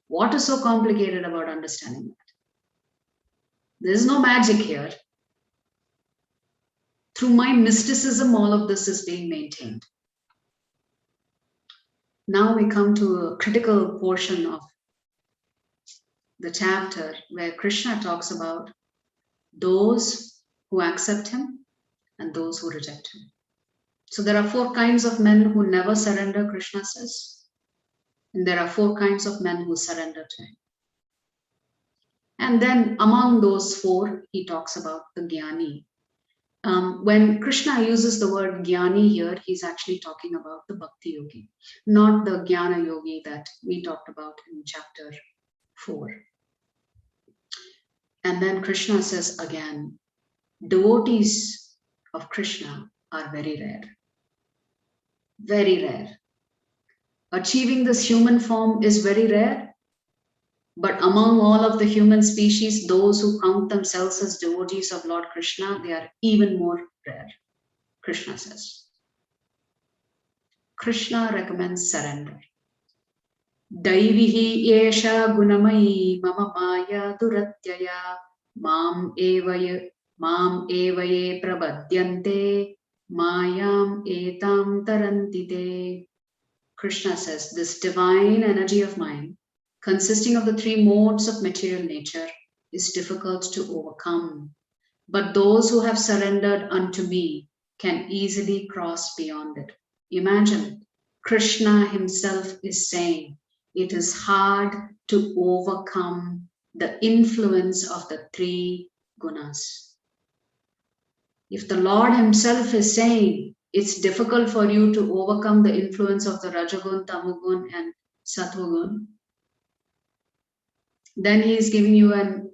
What is so complicated about understanding that? There is no magic here. Through my mysticism, all of this is being maintained. Now we come to a critical portion of the chapter where Krishna talks about those who accept him and those who reject him. So there are 4 kinds of men who never surrender, Krishna says. And there are 4 kinds of men who surrender to him. And then among those 4, he talks about the Jnani. When Krishna uses the word Jnani here, he's actually talking about the Bhakti Yogi, not the Jnana Yogi that we talked about in chapter 4. And then Krishna says again, devotees of Krishna are very rare. Very rare. Achieving this human form is very rare. But among all of the human species, those who count themselves as devotees of Lord Krishna, they are even more rare, Krishna says. Krishna recommends surrender. Daivihi yesha gunamayi mama maya duratyaya mam evaye prabhadyante mayam etam tarantite. Krishna says, this divine energy of mine, consisting of the 3 modes of material nature, is difficult to overcome. But those who have surrendered unto me can easily cross beyond it. Imagine, Krishna himself is saying, it is hard to overcome the influence of the 3 gunas. If the Lord himself is saying, it's difficult for you to overcome the influence of the Rajagun, Tamogun, and Sattvagun, then he is giving you an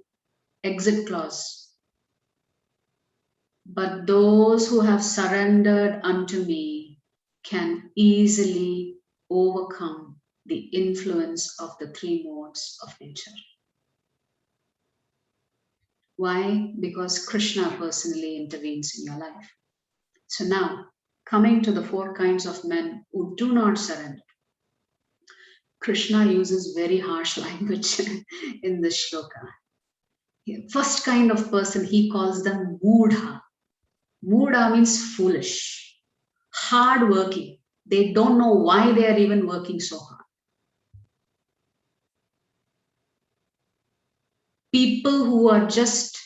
exit clause. But those who have surrendered unto me can easily overcome the influence of the 3 modes of nature. Why? Because Krishna personally intervenes in your life. So now, coming to the 4 kinds of men who do not surrender. Krishna uses very harsh language in this shloka. First kind of person, he calls them mudha. Mudha means foolish, hard-working. They don't know why they are even working so hard. People who are just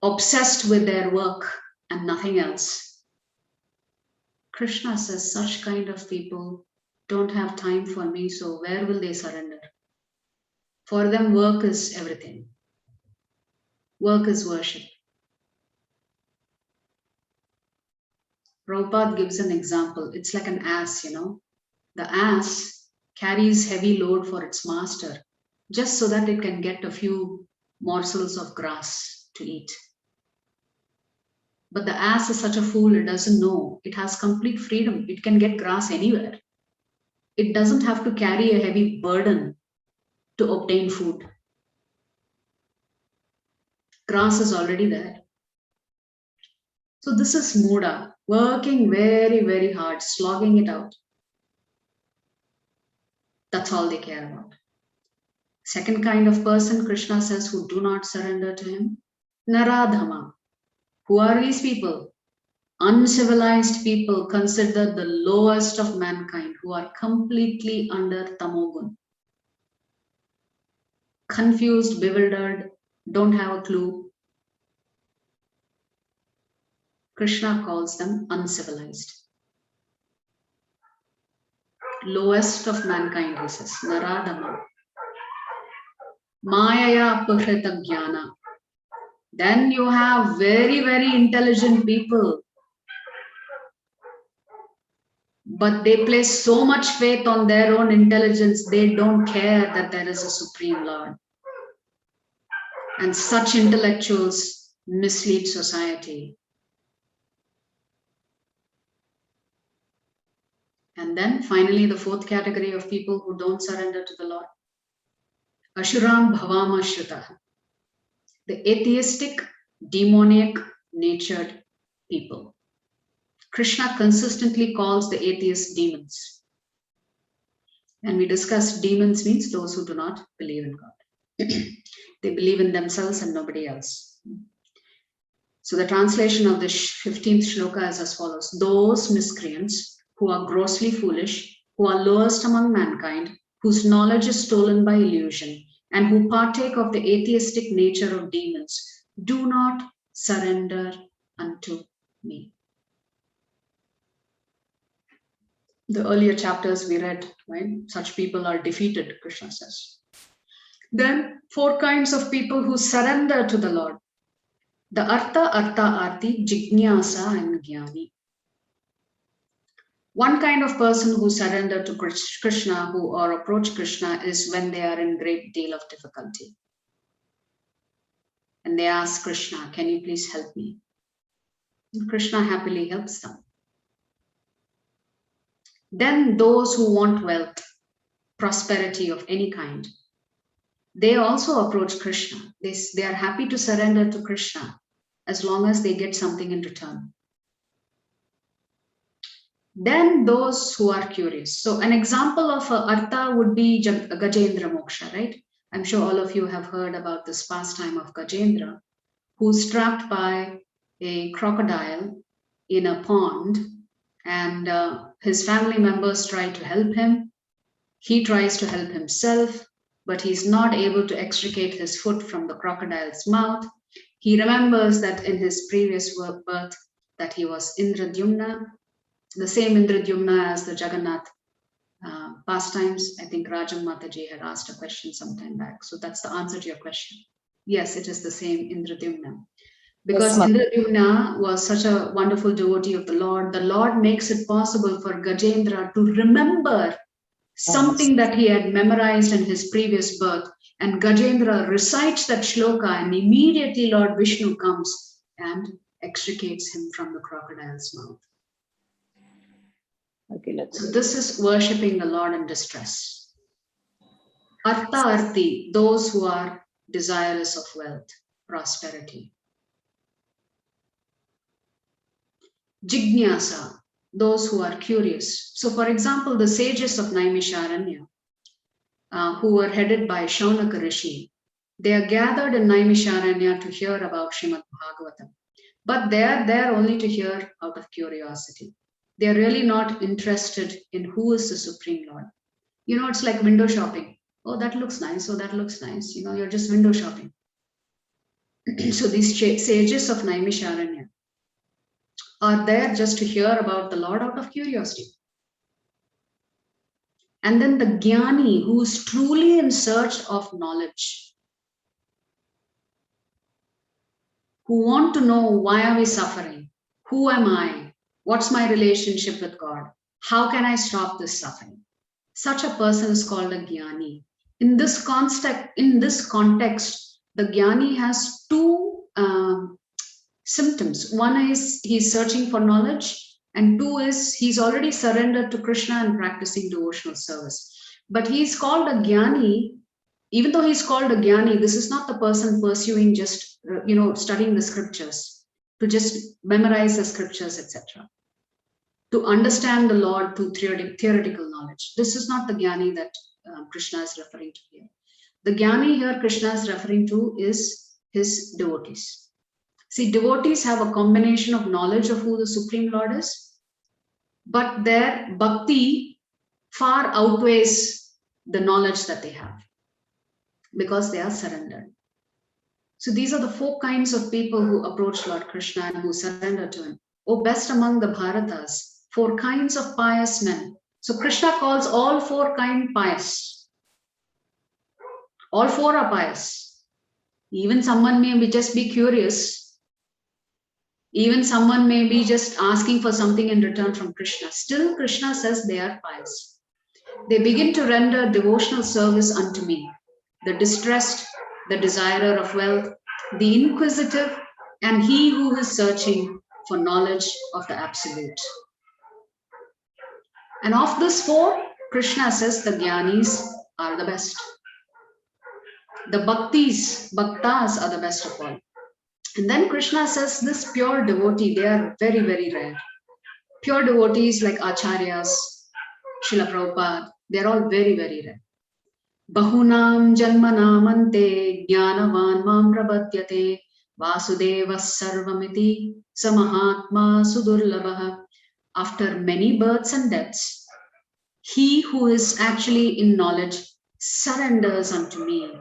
obsessed with their work and nothing else. Krishna says such kind of people don't have time for me, so where will they surrender? For them, work is everything. Work is worship. Prabhupada gives an example. It's like an ass, you know. The ass carries heavy load for its master just so that it can get a few morsels of grass to eat. But the ass is such a fool, it doesn't know. It has complete freedom. It can get grass anywhere. It doesn't have to carry a heavy burden to obtain food. Grass is already there. So this is Muda, working very, very hard, slogging it out. That's all they care about. Second kind of person, Krishna says, who do not surrender to him, Naradhama. Who are these people? Uncivilized people, considered the lowest of mankind, who are completely under tamogun. Confused, bewildered, don't have a clue. Krishna calls them uncivilized. Lowest of mankind, he says, Naradhama. Mayaya Apahrita Jnana. Then you have very, very intelligent people. But they place so much faith on their own intelligence, they don't care that there is a Supreme Lord. And such intellectuals mislead society. And then finally, the fourth category of people who don't surrender to the Lord. Ashuram Bhavama Shruta. The atheistic, demoniac natured people. Krishna consistently calls the atheists demons. And we discussed demons means those who do not believe in God. They believe in themselves and nobody else. So the translation of the 15th shloka is as follows. Those miscreants who are grossly foolish, who are lowest among mankind, whose knowledge is stolen by illusion, and who partake of the atheistic nature of demons, do not surrender unto me. The earlier chapters we read, right? Such people are defeated, Krishna says. Then, four kinds of people who surrender to the Lord. The Artha, Arti, Jignyasa, and Jnani. One kind of person who surrender to Krishna or approach Krishna is when they are in great deal of difficulty. And they ask Krishna, can you please help me? And Krishna happily helps them. Then those who want wealth, prosperity of any kind, they also approach Krishna. They are happy to surrender to Krishna as long as they get something in return. Then those who are curious. So an example of Artha would be Gajendra Moksha, right? I'm sure all of you have heard about this pastime of Gajendra, who's trapped by a crocodile in a pond, and his family members try to help him. He tries to help himself, but he's not able to extricate his foot from the crocodile's mouth. He remembers that in his previous birth that he was Indradyumna, the same Indradyumna as the Jagannath pastimes. I think Rajan Mataji had asked a question some time back. So that's the answer to your question. Yes, it is the same Indradyumna. Because Yes, Indradyumna was such a wonderful devotee of the Lord makes it possible for Gajendra to remember something that he had memorized in his previous birth. And Gajendra recites that shloka, and immediately Lord Vishnu comes and extricates him from the crocodile's mouth. Okay, So this is worshipping the Lord in distress. Artha Arti, those who are desirous of wealth, prosperity. Jignyasa, those who are curious. So for example, the sages of Naimisharanya, who were headed by Shaunaka Rishi, they are gathered in Naimisharanya to hear about Srimad Bhagavatam. But they are there only to hear out of curiosity. They are really not interested in who is the Supreme Lord. You know, it's like window shopping. Oh, that looks nice. Oh, that looks nice. You know, you're just window shopping. So these sages of Naimisharanya are there just to hear about the Lord out of curiosity. And then the Jnani, who is truly in search of knowledge, who want to know why are we suffering? Who am I? What's my relationship with God? How can I stop this suffering? Such a person is called a Jnani. In this context, the Jnani has two symptoms. One is he's searching for knowledge, and two is he's already surrendered to Krishna and practicing devotional service. But he's called a Jnani. Even though he's called a Jnani, this is not the person pursuing just, studying the scriptures, to just memorize the scriptures, etc. To understand the Lord through theoretical knowledge. This is not the Jnani that Krishna is referring to here. The Jnani here Krishna is referring to is his devotees. See, devotees have a combination of knowledge of who the Supreme Lord is, but their bhakti far outweighs the knowledge that they have, because they are surrendered. So these are the four kinds of people who approach Lord Krishna and who surrender to him. Oh, best among the Bharatas, 4 kinds of pious men. So Krishna calls all 4 kinds pious. All 4 are pious. Even someone may just be curious. Even someone may be just asking for something in return from Krishna. Still, Krishna says they are pious. They begin to render devotional service unto me. The distressed, the desirer of wealth, the inquisitive, and he who is searching for knowledge of the Absolute. And of this 4, Krishna says the Jnanis are the best. The bhaktas are the best of all. And then Krishna says this pure devotee, they are very, very rare. Pure devotees like Acharyas, Srila Prabhupada, they are all very, very rare. Bahunam janmanamante jnanavan mam prabhatyate vasudeva sarvamiti samahatma sudurlabha. After many births and deaths, he who is actually in knowledge surrenders unto me,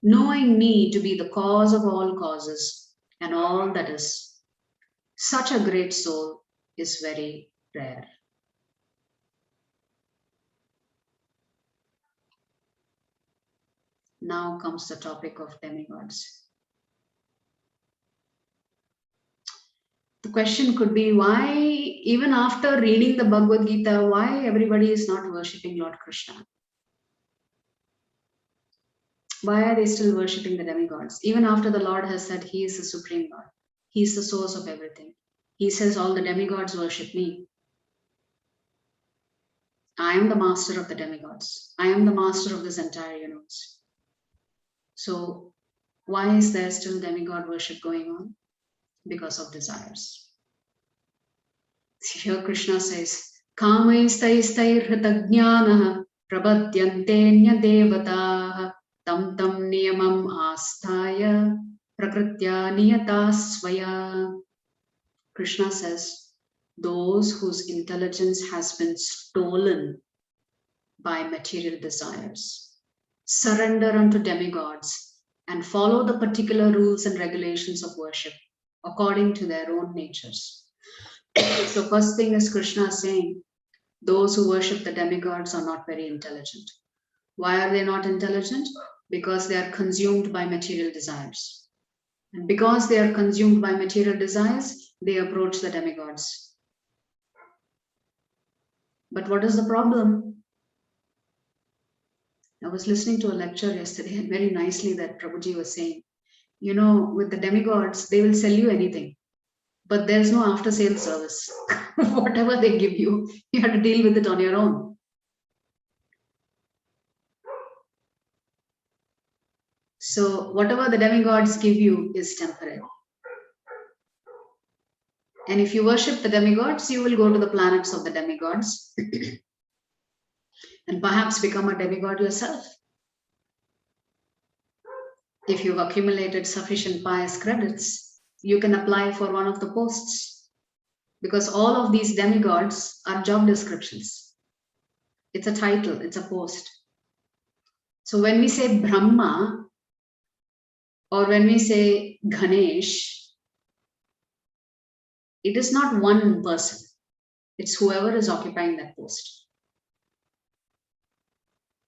knowing me to be the cause of all causes and all that is. Such a great soul is very rare. Now comes the topic of demigods. The question could be, why, even after reading the Bhagavad Gita, why everybody is not worshipping Lord Krishna? Why are they still worshipping the demigods? Even after the Lord has said he is the Supreme Lord. He is the source of everything. He says all the demigods worship me. I am the master of the demigods. I am the master of this entire universe. So why is there still demigod worship going on? Because of desires. Here Krishna says, Kamaistaistairhritagnyanaha prabhadyantenya devataha tam tam niyamam asthaya prakritya niyata svaya. Krishna says, those whose intelligence has been stolen by material desires surrender unto demigods and follow the particular rules and regulations of worship according to their own natures. So first thing is Krishna saying, those who worship the demigods are not very intelligent. Why are they not intelligent? Because they are consumed by material desires. And because they are consumed by material desires, they approach the demigods. But what is the problem? I was listening to a lecture yesterday, and very nicely that Prabhuji was saying, with the demigods, they will sell you anything, but there's no after sale service. Whatever they give you, you have to deal with it on your own. So whatever the demigods give you is temporary. And if you worship the demigods, you will go to the planets of the demigods and perhaps become a demigod yourself. If you've accumulated sufficient pious credits, you can apply for one of the posts, because all of these demigods are job descriptions. It's a title, it's a post. So when we say Brahma, Or when we say Ganesh, it is not one person. It's whoever is occupying that post.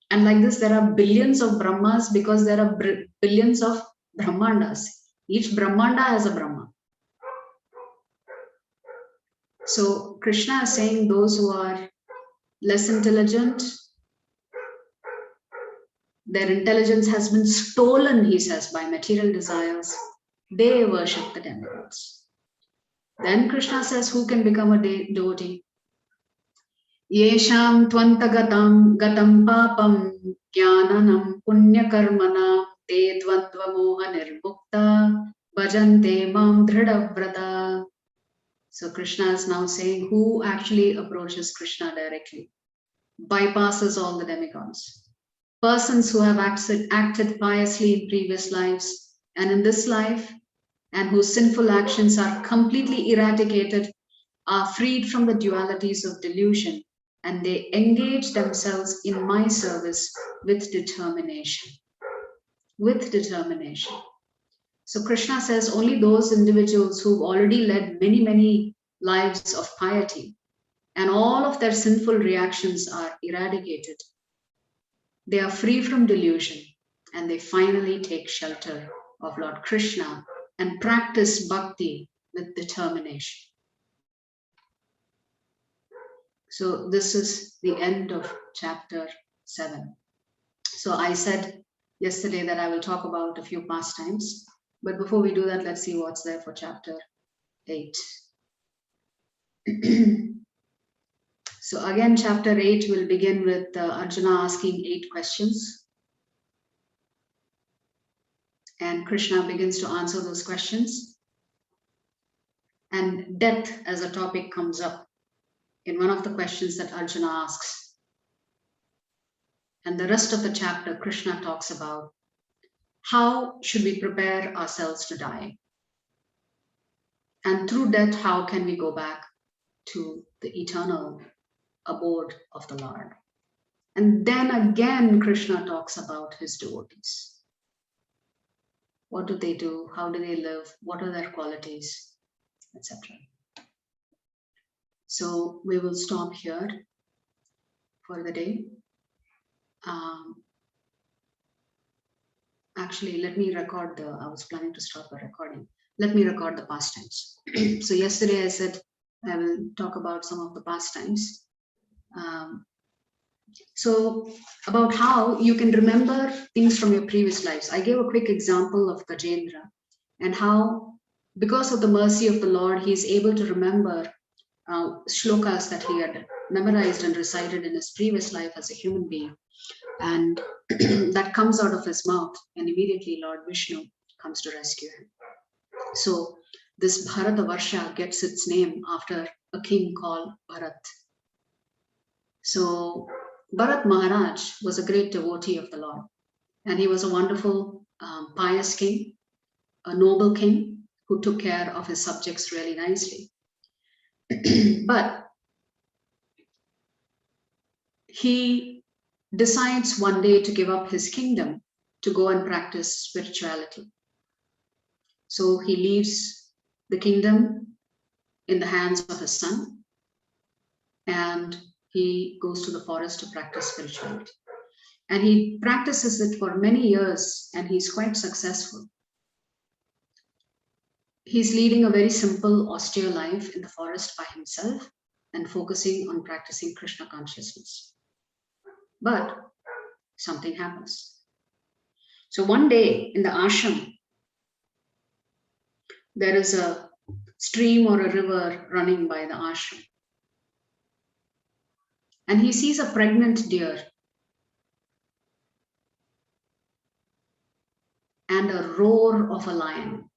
And like this, there are billions of Brahmas because there are billions of Brahmandas. Each Brahmanda has a Brahma. So Krishna is saying those who are less intelligent, their intelligence has been stolen, he says, by material desires. They worship the demigods. Then Krishna says, who can become a devotee? Yesham tvantagatam gatam papam jnananam punyakarmanam te dvandva moha nirmukta bhajante mam dhradavrata. So Krishna is now saying who actually approaches Krishna directly, bypasses all the demigods. Persons who have acted piously in previous lives and in this life, and whose sinful actions are completely eradicated, are freed from the dualities of delusion, and they engage themselves in my service with determination. With determination. So Krishna says only those individuals who've already led many, many lives of piety, and all of their sinful reactions are eradicated. They are free from delusion, and they finally take shelter of Lord Krishna and practice bhakti with determination. So this is the end of chapter 7. So I said yesterday that I will talk about a few pastimes, but before we do that, let's see what's there for chapter 8. So again, chapter 8 will begin with Arjuna asking 8 questions. And Krishna begins to answer those questions. And death as a topic comes up in one of the questions that Arjuna asks. And the rest of the chapter, Krishna talks about how should we prepare ourselves to die? And through death, how can we go back to the eternal abode of the Lord? And then again, Krishna talks about his devotees. What do they do? How do they live? What are their qualities, etc. So we will stop here for the day. Actually, let me record I was planning to stop the recording. Let me record the pastimes. So yesterday I said I will talk about some of the pastimes. So about how you can remember things from your previous lives. I gave a quick example of Gajendra and how because of the mercy of the Lord, he is able to remember shlokas that he had memorized and recited in his previous life as a human being. And that comes out of his mouth, and immediately Lord Vishnu comes to rescue him. So this Bharatavarsha gets its name after a king called Bharat. So Bharat Maharaj was a great devotee of the Lord, and he was a wonderful, pious king, a noble king who took care of his subjects really nicely. But he decides one day to give up his kingdom to go and practice spirituality. So he leaves the kingdom in the hands of his son, and he goes to the forest to practice spirituality. And he practices it for many years, and he's quite successful. He's leading a very simple, austere life in the forest by himself and focusing on practicing Krishna consciousness. But something happens. So one day in the ashram, there is a stream or a river running by the ashram. And he sees a pregnant deer and a roar of a lion.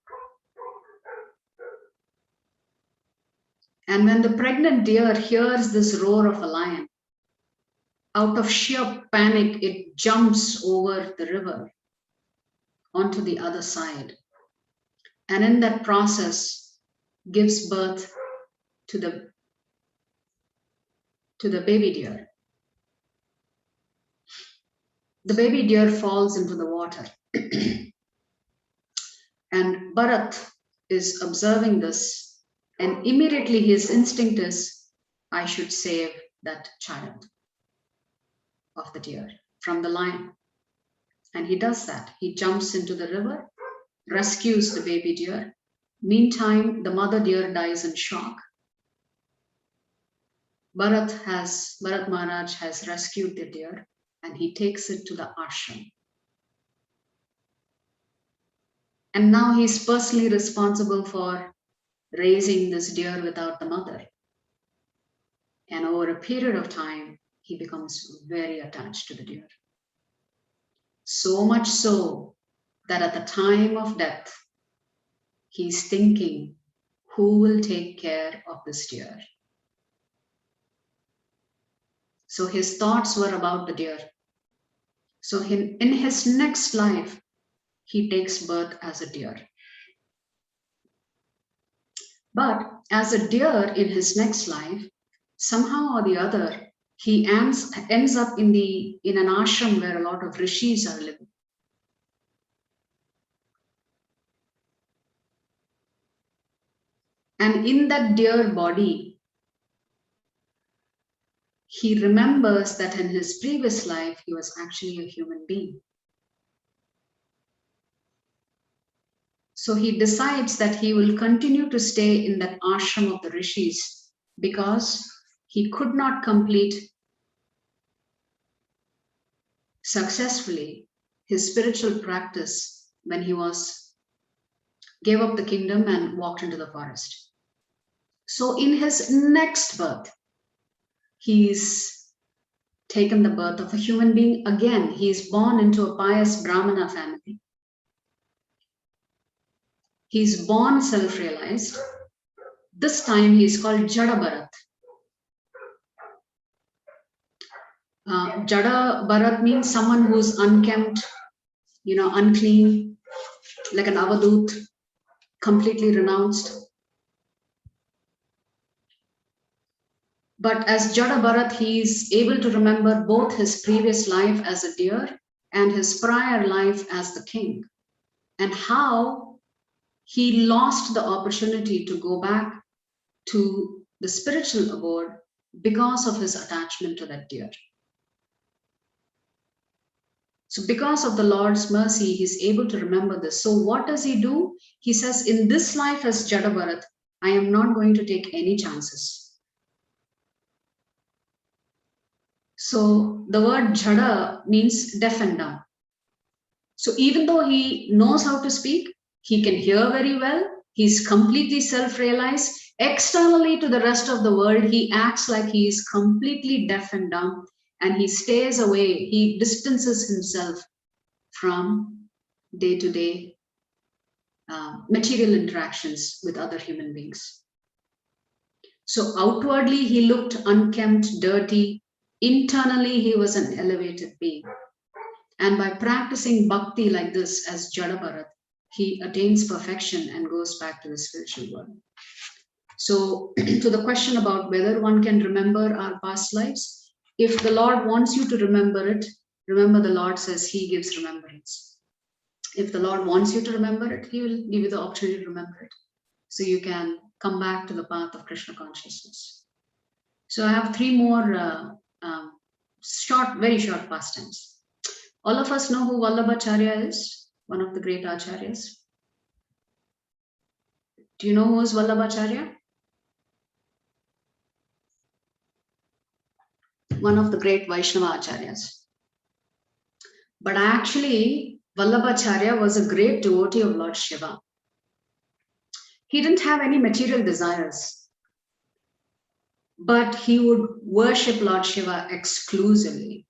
And when the pregnant deer hears this roar of a lion, out of sheer panic, it jumps over the river onto the other side. And in that process, gives birth to the baby deer. The baby deer falls into the water. And Bharat is observing this, and immediately his instinct is, I should save that child of the deer from the lion. And he does that. He jumps into the river, rescues the baby deer. Meantime, the mother deer dies in shock. Bharat Maharaj has rescued the deer, and he takes it to the ashram. And now he's personally responsible for raising this deer without the mother. And over a period of time, he becomes very attached to the deer. So much so that at the time of death, he's thinking, who will take care of this deer? So his thoughts were about the deer. So in his next life, he takes birth as a deer. But as a deer in his next life, somehow or the other, he ends up in an ashram where a lot of rishis are living. And in that deer body, he remembers that in his previous life, he was actually a human being. So he decides that he will continue to stay in that ashram of the rishis because he could not complete successfully his spiritual practice when he gave up the kingdom and walked into the forest. So in his next birth, he's taken the birth of a human being again. He is born into a pious Brahmana family. He's born self-realized. This time he is called Jada Bharat. Jada Bharat means someone who's unkempt, unclean, like an avadut, completely renounced. But as Jada Bharat, he is able to remember both his previous life as a deer and his prior life as the king, and how he lost the opportunity to go back to the spiritual abode because of his attachment to that deer. So because of the Lord's mercy, he's able to remember this. So what does he do? He says, in this life as Jada Bharat, I am not going to take any chances. So the word Jada means deaf and dumb. So even though he knows how to speak, he can hear very well, he's completely self-realized. Externally to the rest of the world, he acts like he is completely deaf and dumb, and he stays away, he distances himself from day-to-day material interactions with other human beings. So outwardly, he looked unkempt, dirty. Internally, he was an elevated being. And by practicing bhakti like this as Jada Bharat, he attains perfection and goes back to the spiritual world. So to the question about whether one can remember our past lives, if the Lord wants you to remember it, remember the Lord says he gives remembrance. If the Lord wants you to remember it, he will give you the opportunity to remember it. So you can come back to the path of Krishna consciousness. So I have three more very short pastimes. All of us know who Vallabhacharya is, one of the great acharyas. Do you know who is Vallabhacharya? One of the great Vaishnava acharyas. But actually, Vallabhacharya was a great devotee of Lord Shiva. He didn't have any material desires, but he would worship Lord Shiva exclusively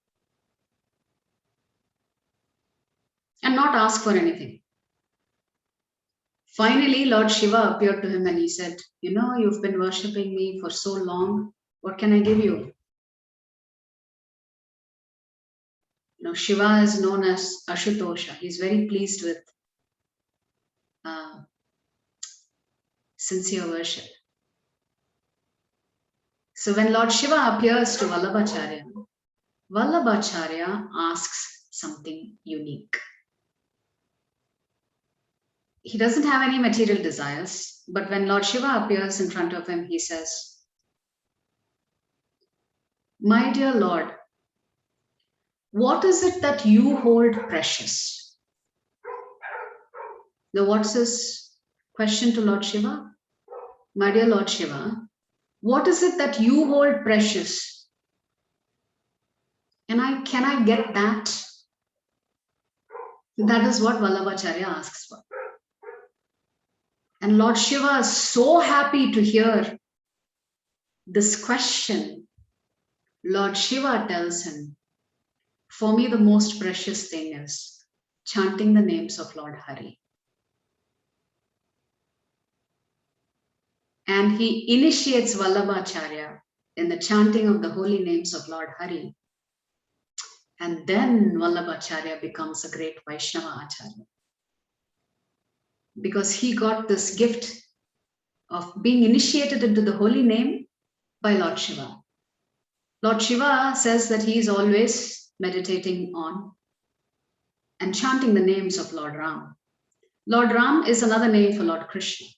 and not ask for anything. Finally, Lord Shiva appeared to him and he said, you've been worshipping me for so long. What can I give you? Shiva is known as Ashutosha. He's very pleased with sincere worship. So when Lord Shiva appears to Vallabhacharya, Vallabhacharya asks something unique. he doesn't have any material desires, but when Lord Shiva appears in front of him, he says, "My dear Lord, what is it that you hold precious?" Now, what's his question to Lord Shiva? "My dear Lord Shiva, what is it that you hold precious? Can I get that?" That is what Vallabhacharya asks for. And Lord Shiva is so happy to hear this question. Lord Shiva tells him, "For me, the most precious thing is chanting the names of Lord Hari." And he initiates Vallabhacharya in the chanting of the holy names of Lord Hari. And then Vallabhacharya becomes a great Vaishnava Acharya. Because he got this gift of being initiated into the holy name by Lord Shiva. Lord Shiva says that he is always meditating on and chanting the names of Lord Ram. Lord Ram is another name for Lord Krishna.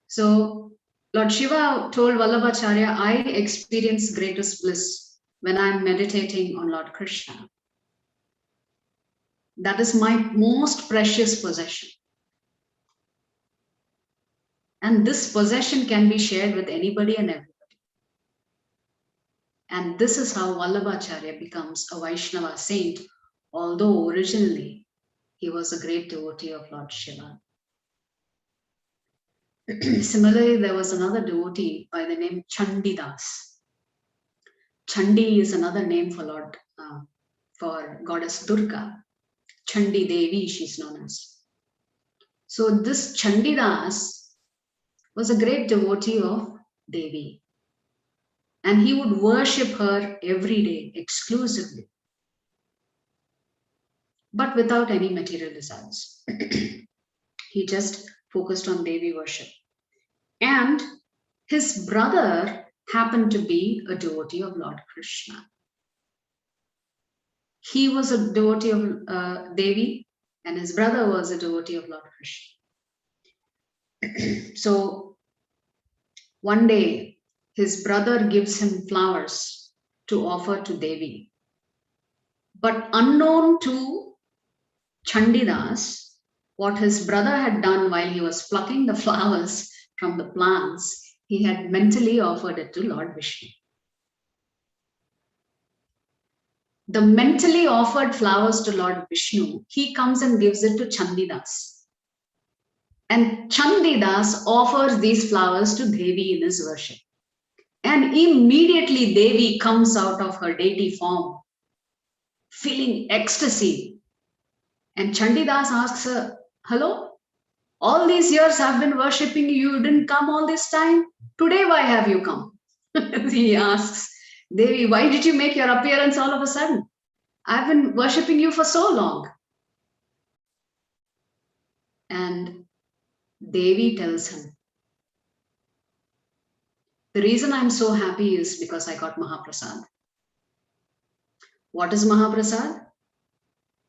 So Lord Shiva told Vallabhacharya, "I experience greatest bliss when I'm meditating on Lord Krishna. That is my most precious possession. And this possession can be shared with anybody and everybody." And this is how Vallabhacharya becomes a Vaishnava saint, although originally he was a great devotee of Lord Shiva. Similarly, there was another devotee by the name Chandidas. Chandi is another name for goddess Durga. Chandi Devi, she's known as. So this Chandidas was a great devotee of Devi. And he would worship her every day, exclusively, but without any material desires. He just focused on Devi worship. And his brother happened to be a devotee of Lord Krishna. He was a devotee of Devi, and his brother was a devotee of Lord Krishna. So one day, his brother gives him flowers to offer to Devi. But unknown to Chandidas, what his brother had done while he was plucking the flowers from the plants, he had mentally offered it to Lord Vishnu. The mentally offered flowers to Lord Vishnu, he comes and gives it to Chandidas. And Chandidas offers these flowers to Devi in his worship. And immediately Devi comes out of her deity form, feeling ecstasy. And Chandidas asks her, "Hello? All these years I've been worshipping you, you didn't come all this time? Today, why have you come?" He asks Devi, "Why did you make your appearance all of a sudden? I've been worshipping you for so long." And Devi tells him, "The reason I'm so happy is because I got Mahaprasad." What is Mahaprasad?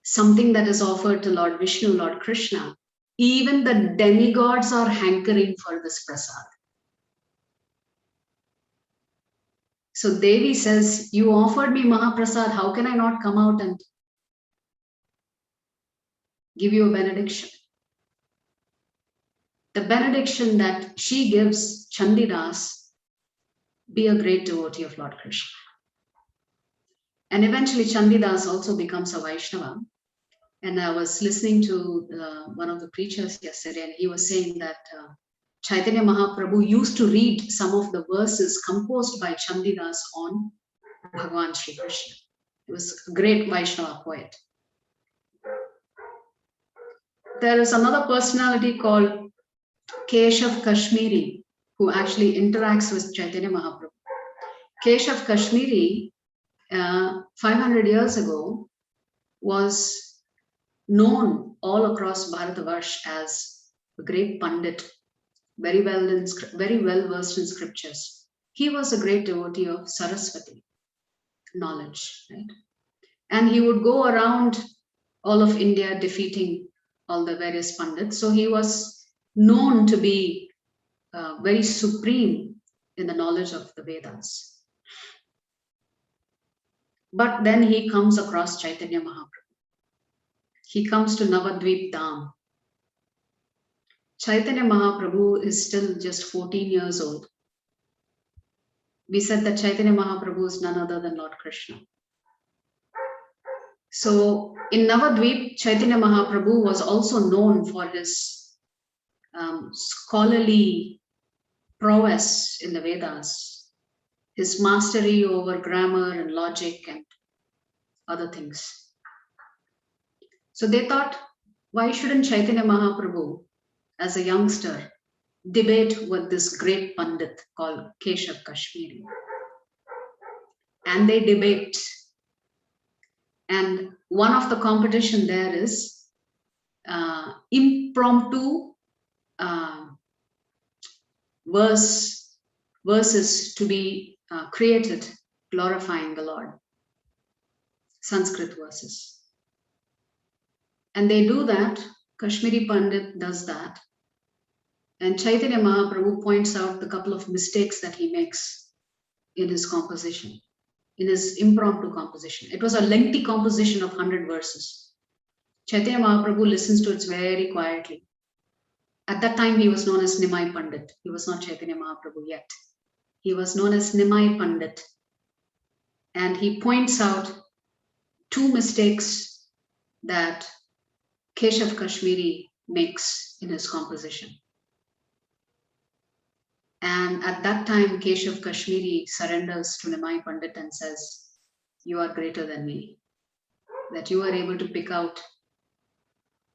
Something that is offered to Lord Vishnu, Lord Krishna. Even the demigods are hankering for this prasad. So Devi says, "You offered me Mahaprasad, how can I not come out and give you a benediction?" The benediction that she gives Chandidas, "Be a great devotee of Lord Krishna." And eventually Chandidas also becomes a Vaishnava. And I was listening to one of the preachers yesterday, and he was saying that Chaitanya Mahaprabhu used to read some of the verses composed by Chandidas on Bhagavan Sri Krishna. He was a great Vaishnava poet. There is another personality called Keshav Kashmiri, who actually interacts with Chaitanya Mahaprabhu. Keshav Kashmiri, 500 years ago, was known all across Bharatavarsha as a great Pandit, very well versed in scriptures. He was a great devotee of Saraswati knowledge, right? And he would go around all of India defeating all the various Pandits. So he was known to be very supreme in the knowledge of the Vedas. But then he comes across Chaitanya Mahaprabhu. He comes to Navadvip Dham. Chaitanya Mahaprabhu is still just 14 years old. We said that Chaitanya Mahaprabhu is none other than Lord Krishna. So in Navadvip, Chaitanya Mahaprabhu was also known for his scholarly prowess in the Vedas, his mastery over grammar and logic and other things. So they thought, why shouldn't Chaitanya Mahaprabhu, as a youngster, debate with this great Pandit called Keshav Kashmiri? And they debate. And one of the competition there is impromptu verses to be created glorifying the Lord, Sanskrit verses. And they do that. Kashmiri Pandit does that. And Chaitanya Mahaprabhu points out the couple of mistakes that he makes in his composition, in his impromptu composition. It was a lengthy composition of 100 verses. Chaitanya Mahaprabhu listens to it very quietly. At that time, he was known as Nimai Pandit. He was not Chaitanya Mahaprabhu yet. He was known as Nimai Pandit. And he points out two mistakes that Keshav Kashmiri makes in his composition. And at that time, Keshav Kashmiri surrenders to Nimai Pandit and says, you are greater than me. That you are able to pick out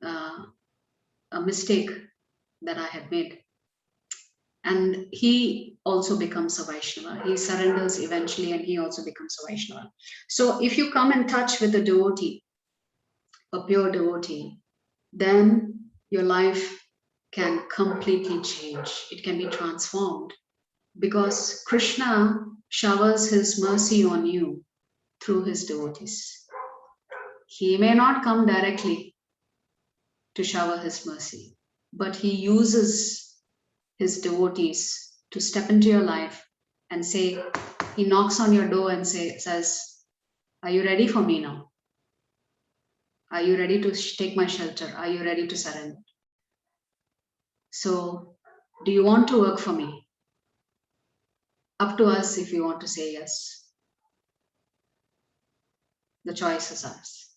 a mistake that I have made. And he also becomes a Vaishnava. He surrenders eventually and he also becomes a Vaishnava. So if you come in touch with a devotee, a pure devotee, then your life can completely change. It can be transformed because Krishna showers his mercy on you through his devotees. He may not come directly to shower his mercy, but he uses his devotees to step into your life and say, he knocks on your door and says, are you ready for me now? Are you ready to take my shelter? Are you ready to surrender? So, do you want to work for me? Up to us if you want to say yes. The choice is ours.